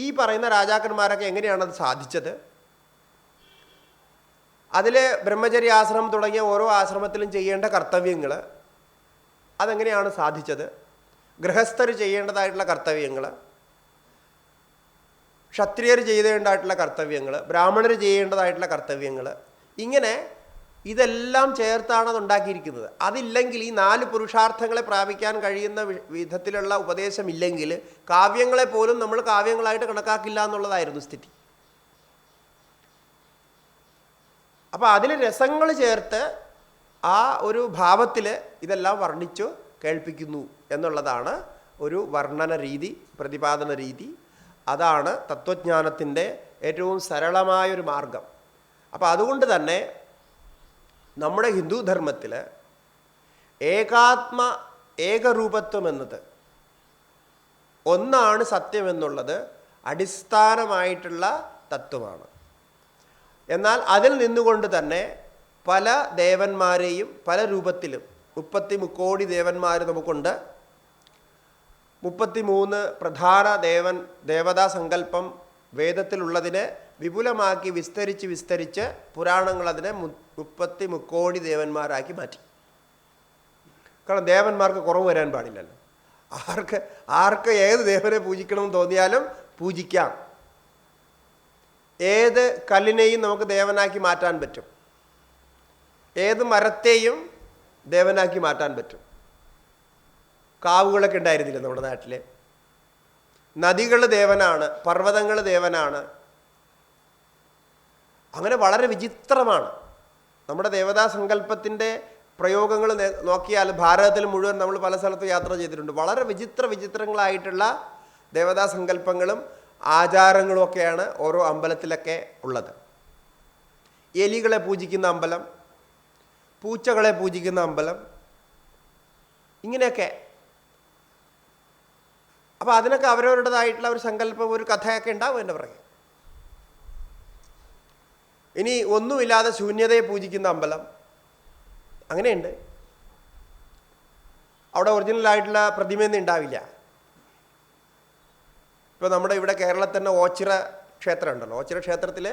ഈ പറയുന്ന രാജാക്കന്മാരൊക്കെ എങ്ങനെയാണത് സാധിച്ചത്, അതിൽ ബ്രഹ്മചര്യാശ്രമം തുടങ്ങിയ ഓരോ ആശ്രമത്തിലും ചെയ്യേണ്ട കർത്തവ്യങ്ങൾ അതെങ്ങനെയാണ് സാധിച്ചത്, ഗൃഹസ്ഥർ ചെയ്യേണ്ടതായിട്ടുള്ള കർത്തവ്യങ്ങൾ, ക്ഷത്രിയർ ചെയ്യേണ്ടതായിട്ടുള്ള കർത്തവ്യങ്ങൾ, ബ്രാഹ്മണർ ചെയ്യേണ്ടതായിട്ടുള്ള കർത്തവ്യങ്ങൾ, ഇങ്ങനെ ഇതെല്ലാം ചേർത്താണ് അത് ഉണ്ടാക്കിയിരിക്കുന്നത്. അതില്ലെങ്കിൽ ഈ 4 പുരുഷാർത്ഥങ്ങളെ പ്രാപിക്കാൻ കഴിയുന്ന വിധത്തിലുള്ള ഉപദേശമില്ലെങ്കിൽ കാവ്യങ്ങളെ പോലും നമ്മൾ കാവ്യങ്ങളായിട്ട് കണക്കാക്കില്ല എന്നുള്ളതായിരുന്നു സ്ഥിതി. അപ്പോൾ അതിൽ രസങ്ങൾ ചേർത്ത് ആ ഒരു ഭാവത്തിൽ ഇതെല്ലാം വർണ്ണിച്ചു കേൾപ്പിക്കുന്നു എന്നുള്ളതാണ് ഒരു വർണ്ണന രീതി, പ്രതിപാദന രീതി. അതാണ് തത്വജ്ഞാനത്തിൻ്റെ ഏറ്റവും സരളമായൊരു മാർഗം. അപ്പോൾ അതുകൊണ്ട് തന്നെ നമ്മുടെ ഹിന്ദു ധർമ്മത്തിൽ ഏകരൂപത്വം എന്നത് ഒന്നാണ് സത്യമെന്നുള്ളത് അടിസ്ഥാനമായിട്ടുള്ള തത്വമാണ്. എന്നാൽ അതിൽ നിന്നുകൊണ്ട് തന്നെ പല ദേവന്മാരെയും പല രൂപത്തിലും 33 കോടി ദേവന്മാർ നമുക്കുണ്ട്. 33 പ്രധാന ദേവതാ സങ്കല്പം വേദത്തിലുള്ളതിനെ വിപുലമാക്കി വിസ്തരിച്ച് പുരാണങ്ങൾ അതിനെ 33 കോടി ദേവന്മാരാക്കി മാറ്റി. കാരണം ദേവന്മാർക്ക് കുറവ് വരാൻ പാടില്ലല്ലോ. ആർക്ക് ഏത് ദേവനെ പൂജിക്കണമെന്ന് തോന്നിയാലും പൂജിക്കാം. ഏത് കല്ലിനെയും നമുക്ക് ദേവനാക്കി മാറ്റാൻ പറ്റും, ഏത് മരത്തെയും ദേവനാക്കി മാറ്റാൻ പറ്റും. കാവുകളൊക്കെ ഉണ്ടായിരുന്നില്ല നമ്മുടെ നാട്ടിൽ. നദികൾ ദേവനാണ്, പർവ്വതങ്ങൾ ദേവനാണ്. അങ്ങനെ വളരെ വിചിത്രമാണ് നമ്മുടെ ദേവതാ സങ്കല്പത്തിൻ്റെ പ്രയോഗങ്ങൾ. നോക്കിയാൽ ഭാരതത്തിൽ മുഴുവൻ നമ്മൾ പല സ്ഥലത്തും യാത്ര ചെയ്തിട്ടുണ്ട്. വളരെ വിചിത്രങ്ങളായിട്ടുള്ള ദേവതാ സങ്കല്പങ്ങളും ആചാരങ്ങളും ഒക്കെയാണ് ഓരോ അമ്പലത്തിലൊക്കെ ഉള്ളത്. എലികളെ പൂജിക്കുന്ന അമ്പലം, പൂച്ചകളെ പൂജിക്കുന്ന അമ്പലം, ഇങ്ങനെയൊക്കെ. അപ്പോൾ അതിനൊക്കെ അവരവരുടേതായിട്ടുള്ള ഒരു സങ്കല്പം, ഒരു കഥയൊക്കെ ഉണ്ടാവും എൻ്റെ പുറകെ. ഇനി ഒന്നുമില്ലാതെ ശൂന്യതയെ പൂജിക്കുന്ന അമ്പലം, അങ്ങനെയുണ്ട്. അവിടെ ഒറിജിനലായിട്ടുള്ള പ്രതിമയൊന്നും ഉണ്ടാവില്ല. ഇപ്പോൾ നമ്മുടെ ഇവിടെ കേരളത്തിൽ തന്നെ ഓച്ചിറ ക്ഷേത്രം ഉണ്ടല്ലോ. ഓച്ചിറ ക്ഷേത്രത്തിൽ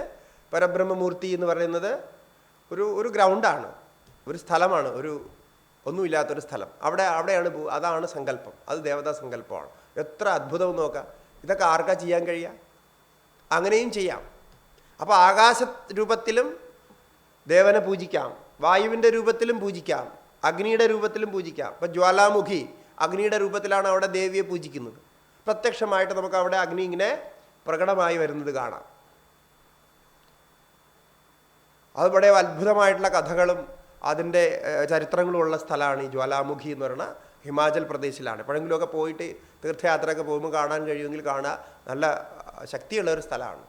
പരബ്രഹ്മമൂർത്തി എന്ന് പറയുന്നത് ഒരു ഗ്രൗണ്ടാണ്, ഒരു സ്ഥലമാണ്, ഒന്നുമില്ലാത്തൊരു സ്ഥലം. അവിടെയാണ് അതാണ് സങ്കല്പം, അത് ദേവതാ സങ്കല്പമാണ്. എത്ര അത്ഭുതം നോക്കാം. ഇതൊക്കെ ആർക്കാ ചെയ്യാൻ കഴിയുക? അങ്ങനെയും ചെയ്യാം. അപ്പോൾ ആകാശ രൂപത്തിലും ദേവനെ പൂജിക്കാം, വായുവിൻ്റെ രൂപത്തിലും പൂജിക്കാം, അഗ്നിയുടെ രൂപത്തിലും പൂജിക്കാം. ഇപ്പം ജ്വാലാമുഖി അഗ്നിയുടെ രൂപത്തിലാണ് അവിടെ ദേവിയെ പൂജിക്കുന്നത്. പ്രത്യക്ഷമായിട്ട് നമുക്ക് അവിടെ അഗ്നി ഇങ്ങനെ പ്രകടമായി വരുന്നത് കാണാം. അതുപോലെ അത്ഭുതമായിട്ടുള്ള കഥകളും അതിൻ്റെ ചരിത്രങ്ങളും ഉള്ള സ്ഥലമാണ് ഈ ജ്വാലാമുഖി എന്ന് പറയുന്ന ഹിമാചൽ പ്രദേശിലാണ്. എപ്പോഴെങ്കിലുമൊക്കെ പോയിട്ട് തീർത്ഥയാത്രയൊക്കെ പോകുമ്പോൾ കാണാൻ കഴിയുമെങ്കിൽ കാണുക. നല്ല ശക്തിയുള്ള ഒരു സ്ഥലമാണ്.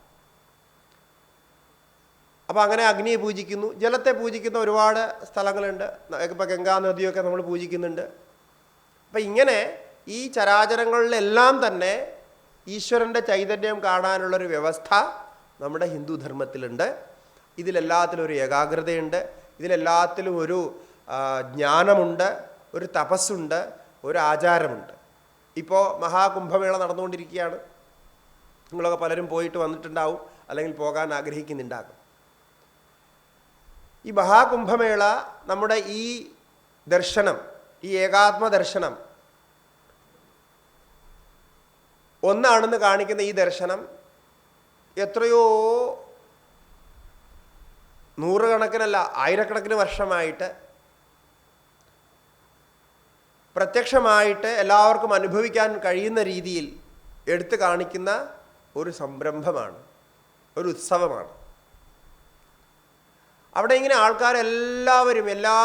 അപ്പോൾ അങ്ങനെ അഗ്നിയെ പൂജിക്കുന്നു, ജലത്തെ പൂജിക്കുന്ന ഒരുപാട് സ്ഥലങ്ങളുണ്ട്. ഇപ്പോൾ ഗംഗാ നദിയൊക്കെ നമ്മൾ പൂജിക്കുന്നുണ്ട്. അപ്പം ഇങ്ങനെ ഈ ചരാചരങ്ങളിലെല്ലാം തന്നെ ഈശ്വരൻ്റെ ചൈതന്യം കാണാനുള്ളൊരു വ്യവസ്ഥ നമ്മുടെ ഹിന്ദു ധർമ്മത്തിലുണ്ട്. ഇതിലെല്ലാത്തിലും ഒരു ഏകാഗ്രതയുണ്ട്, ഇതിലെല്ലാത്തിലും ഒരു ജ്ഞാനമുണ്ട്, ഒരു തപസ്സുണ്ട്, ഒരു ആചാരമുണ്ട്. ഇപ്പോൾ മഹാകുംഭമേള നടന്നുകൊണ്ടിരിക്കുകയാണ്. നിങ്ങളൊക്കെ പലരും പോയിട്ട് വന്നിട്ടുണ്ടാവും, അല്ലെങ്കിൽ പോകാൻ ആഗ്രഹിക്കുന്നുണ്ടാകും. ഈ മഹാകുംഭമേള നമ്മുടെ ഈ ദർശനം, ഈ ഏകാത്മ ദർശനം ഒന്നാണെന്ന് കാണിക്കുന്ന ഈ ദർശനം എത്രയോ നൂറുകണക്കിനല്ല ആയിരക്കണക്കിന് വർഷമായിട്ട് പ്രത്യക്ഷമായിട്ട് എല്ലാവർക്കും അനുഭവിക്കാൻ കഴിയുന്ന രീതിയിൽ എടുത്തു കാണിക്കുന്ന ഒരു സംരംഭമാണ്, ഒരു ഉത്സവമാണ്. അവിടെ ഇങ്ങനെ ആൾക്കാരെല്ലാവരും, എല്ലാ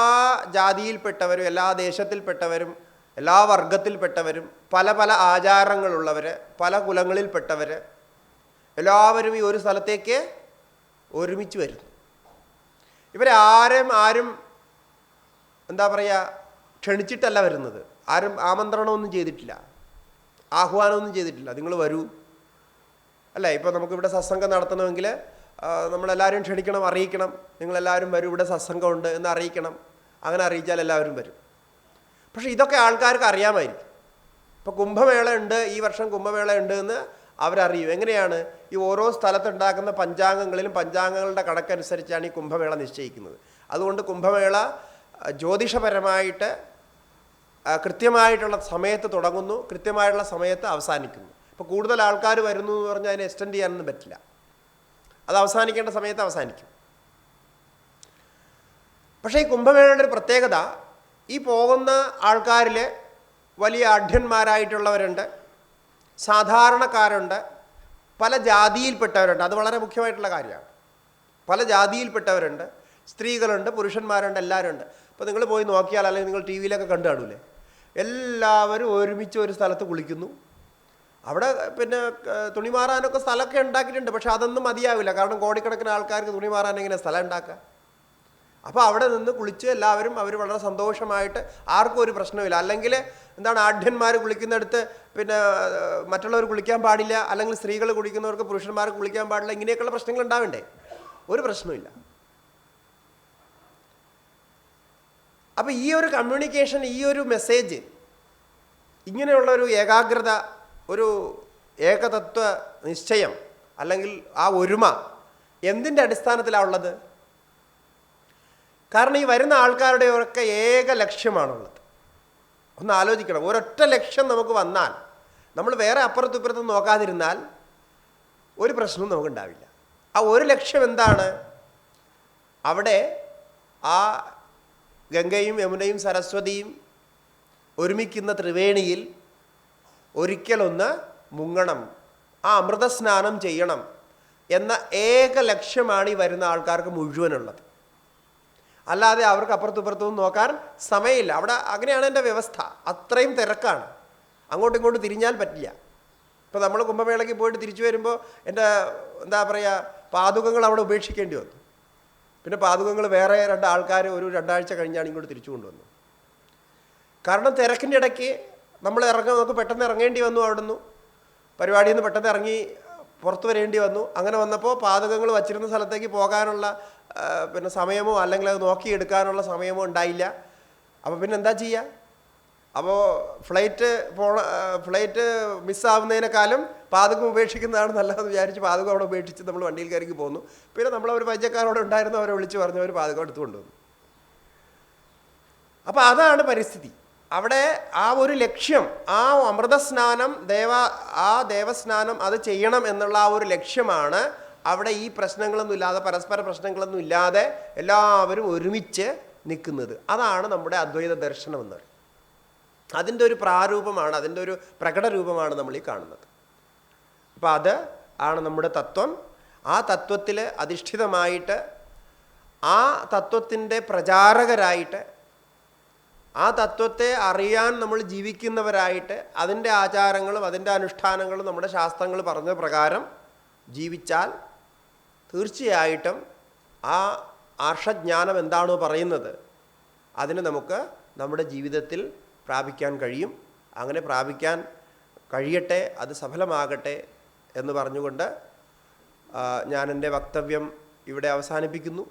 ജാതിയിൽപ്പെട്ടവരും എല്ലാ ദേശത്തിൽപ്പെട്ടവരും എല്ലാ വർഗത്തിൽപ്പെട്ടവരും പല പല ആചാരങ്ങളുള്ളവർ, പല കുലങ്ങളിൽപ്പെട്ടവർ എല്ലാവരും ഈ ഒരു സ്ഥലത്തേക്ക് ഒരുമിച്ച് വരുന്നു. ആരും എന്താ പറയുക, ക്ഷണിച്ചിട്ടല്ല വരുന്നത്. ആരും ആമന്ത്രണമൊന്നും ചെയ്തിട്ടില്ല, ആഹ്വാനമൊന്നും ചെയ്തിട്ടില്ല. നിങ്ങൾ വരൂ അല്ലേ. ഇപ്പോൾ നമുക്കിവിടെ സത്സംഗം നടത്തണമെങ്കിൽ നമ്മളെല്ലാവരും ക്ഷണിക്കണം, അറിയിക്കണം. നിങ്ങളെല്ലാവരും വരും, ഇവിടെ സത്സംഗമുണ്ട് എന്ന് അറിയിക്കണം. അങ്ങനെ അറിയിച്ചാൽ എല്ലാവരും വരും. പക്ഷേ ഇതൊക്കെ ആൾക്കാർക്ക് അറിയാമായിരിക്കും. ഇപ്പോൾ കുംഭമേള ഉണ്ട്, ഈ വർഷം കുംഭമേള ഉണ്ട് എന്ന് അവരറിയും. എങ്ങനെയാണ്? ഈ ഓരോ സ്ഥലത്തുണ്ടാക്കുന്ന പഞ്ചാംഗങ്ങളിലും പഞ്ചാംഗങ്ങളുടെ കണക്കനുസരിച്ചാണ് ഈ കുംഭമേള നിശ്ചയിക്കുന്നത്. അതുകൊണ്ട് കുംഭമേള ജ്യോതിഷപരമായിട്ട് കൃത്യമായിട്ടുള്ള സമയത്ത് തുടങ്ങുന്നു, കൃത്യമായിട്ടുള്ള സമയത്ത് അവസാനിക്കുന്നു. ഇപ്പോൾ കൂടുതൽ ആൾക്കാർ വരുന്നു എന്ന് പറഞ്ഞാൽ അതിനെ എക്സ്റ്റെൻഡ് ചെയ്യാനൊന്നും പറ്റില്ല. അത് അവസാനിക്കേണ്ട സമയത്ത് അവസാനിക്കും. പക്ഷേ ഈ കുംഭമേളയുടെ ഒരു പ്രത്യേകത, ഈ പോകുന്ന ആൾക്കാരിൽ വലിയ ആഢ്യന്മാരായിട്ടുള്ളവരുണ്ട്, സാധാരണക്കാരുണ്ട്, പല ജാതിയിൽപ്പെട്ടവരുണ്ട്. അത് വളരെ മുഖ്യമായിട്ടുള്ള കാര്യമാണ്. പല ജാതിയിൽപ്പെട്ടവരുണ്ട്, സ്ത്രീകളുണ്ട്, പുരുഷന്മാരുണ്ട്, എല്ലാവരും ഉണ്ട്. അപ്പോൾ നിങ്ങൾ പോയി നോക്കിയാൽ, അല്ലെങ്കിൽ നിങ്ങൾ ടി വിയിലൊക്കെ കണ്ടു കാണൂലേ, എല്ലാവരും ഒരുമിച്ച് ഒരു സ്ഥലത്ത് കുളിക്കുന്നു. അവിടെ പിന്നെ തുണി മാറാനൊക്കെ സ്ഥലമൊക്കെ ഉണ്ടാക്കിയിട്ടുണ്ട്. പക്ഷെ അതൊന്നും മതിയാവില്ല. കാരണം കോടിക്കണക്കിന് ആൾക്കാർക്ക് തുണി മാറാൻ എങ്ങനെ സ്ഥലം ഉണ്ടാക്കുക? അപ്പോൾ അവിടെ നിന്ന് കുളിച്ച് എല്ലാവരും അവർ വളരെ സന്തോഷമായിട്ട്, ആർക്കും ഒരു പ്രശ്നമില്ല. അല്ലെങ്കിൽ എന്താണ്, ആഢ്യന്മാർ കുളിക്കുന്നിടത്ത് പിന്നെ മറ്റുള്ളവർ കുളിക്കാൻ പാടില്ല, അല്ലെങ്കിൽ സ്ത്രീകൾ കുളിക്കുന്നവർക്ക് പുരുഷന്മാർക്ക് കുളിക്കാൻ പാടില്ല, ഇങ്ങനെയൊക്കെയുള്ള പ്രശ്നങ്ങൾ ഉണ്ടാവണ്ടേ? ഒരു പ്രശ്നമില്ല. അപ്പോൾ ഈ ഒരു കമ്മ്യൂണിക്കേഷൻ, ഈ ഒരു മെസ്സേജ്, ഇങ്ങനെയുള്ള ഒരു ഏകാഗ്രത, ഒരു ഏകതത്വ നിശ്ചയം, അല്ലെങ്കിൽ ആ ഒരുമ എന്തിൻ്റെ അടിസ്ഥാനത്തിലാണ് ഉള്ളത്? കാരണം ഈ വരുന്ന ആൾക്കാരുടെയൊക്കെ ഏക ലക്ഷ്യമാണുള്ളത്. ഒന്ന് ആലോചിക്കണം. ഒരൊറ്റ ലക്ഷ്യം നമുക്ക് വന്നാൽ, നമ്മൾ വേറെ അപ്പുറത്തും ഇപ്പുറത്തും നോക്കാതിരുന്നാൽ ഒരു പ്രശ്നവും നമുക്കുണ്ടാവില്ല. ആ ഒരു ലക്ഷ്യം എന്താണ്? അവിടെ ആ ഗംഗയും യമുനയും സരസ്വതിയും ഒരുമിക്കുന്ന ത്രിവേണിയിൽ ഒരിക്കലൊന്ന് മുങ്ങണം, ആ അമൃതസ്നാനം ചെയ്യണം എന്ന ഏക ലക്ഷ്യമാണ് ഈ വരുന്ന ആൾക്കാർക്ക് മുഴുവനുള്ളത്. അല്ലാതെ അവർക്ക് അപ്പുറത്തും നോക്കാൻ സമയമില്ല. അവിടെ അങ്ങനെയാണ് എൻ്റെ വ്യവസ്ഥ. അത്രയും തിരക്കാണ്, അങ്ങോട്ടും ഇങ്ങോട്ടും തിരിഞ്ഞാൽ പറ്റില്ല. ഇപ്പോൾ നമ്മൾ കുംഭമേളയ്ക്ക് പോയിട്ട് തിരിച്ചു വരുമ്പോൾ എൻ്റെ എന്താ പറയുക, പാതുകങ്ങൾ അവിടെ ഉപേക്ഷിക്കേണ്ടി വന്നു. പിന്നെ പാതുകങ്ങൾ വേറെ 2 ആൾക്കാർ ഒരു 2 ആഴ്ച കഴിഞ്ഞാണ് ഇങ്ങോട്ട് തിരിച്ചു കൊണ്ടുവന്നു. കാരണം തിരക്കിൻ്റെ ഇടയ്ക്ക് നമുക്ക് പെട്ടെന്ന് ഇറങ്ങേണ്ടി വന്നു. അവിടുന്ന് പരിപാടിയിൽ നിന്ന് പെട്ടെന്ന് ഇറങ്ങി പുറത്തു വരേണ്ടി വന്നു. അങ്ങനെ വന്നപ്പോൾ പാതകങ്ങൾ വച്ചിരുന്ന സ്ഥലത്തേക്ക് പോകാനുള്ള പിന്നെ സമയമോ അല്ലെങ്കിൽ അത് നോക്കിയെടുക്കാനുള്ള സമയമോ ഉണ്ടായില്ല. അപ്പോൾ പിന്നെ എന്താ ചെയ്യുക? അപ്പോൾ ഫ്ലൈറ്റ് മിസ്സാവുന്നതിനേക്കാളും പാതകം ഉപേക്ഷിക്കുന്നതാണ് നല്ലതെന്ന് വിചാരിച്ച് പാതകം അവിടെ ഉപേക്ഷിച്ച് നമ്മൾ വണ്ടിയിൽ കയറി പോന്നു. പിന്നെ നമ്മളൊരു പരിചയക്കാരോട് ഉണ്ടായിരുന്നു, അവരെ വിളിച്ച് പറഞ്ഞു, അവർ പാതകം എടുത്തു കൊണ്ടുവന്നു. അപ്പോൾ അതാണ് പരിസ്ഥിതി. അവിടെ ആ ഒരു ലക്ഷ്യം, ആ അമൃതസ്നാനം, ദേവസ്നാനം അത് ചെയ്യണം എന്നുള്ള ആ ഒരു ലക്ഷ്യമാണ് അവിടെ ഈ പ്രശ്നങ്ങളൊന്നും ഇല്ലാതെ, പരസ്പര പ്രശ്നങ്ങളൊന്നും ഇല്ലാതെ എല്ലാവരും ഒരുമിച്ച് നിൽക്കുന്നത്. അതാണ് നമ്മുടെ അദ്വൈത ദർശനം എന്ന് പറയുന്നത്. അതിൻ്റെ ഒരു പ്രാരൂപമാണ്, അതിൻ്റെ ഒരു പ്രകടരൂപമാണ് നമ്മൾ ഈ കാണുന്നത്. അപ്പോൾ അത് ആണ് നമ്മുടെ തത്വം. ആ തത്വത്തിൽ അധിഷ്ഠിതമായിട്ട്, ആ തത്വത്തിൻ്റെ പ്രചാരകരായിട്ട്, ആ തത്വത്തെ അറിയാൻ നമ്മൾ ജീവിക്കുന്നവരായിട്ട്, അതിൻ്റെ ആചാരങ്ങളും അതിൻ്റെ അനുഷ്ഠാനങ്ങളും നമ്മുടെ ശാസ്ത്രങ്ങൾ പറഞ്ഞ പ്രകാരം ജീവിച്ചാൽ തീർച്ചയായിട്ടും ആ ആർഷജ്ഞാനം എന്താണോ പറയുന്നത് അതിന് നമുക്ക് നമ്മുടെ ജീവിതത്തിൽ പ്രാപിക്കാൻ കഴിയും. അങ്ങനെ പ്രാപിക്കാൻ കഴിയട്ടെ, അത് സഫലമാകട്ടെ എന്ന് പറഞ്ഞുകൊണ്ട് ഞാൻ എൻ്റെ വക്തവ്യം ഇവിടെ അവസാനിപ്പിക്കുന്നു.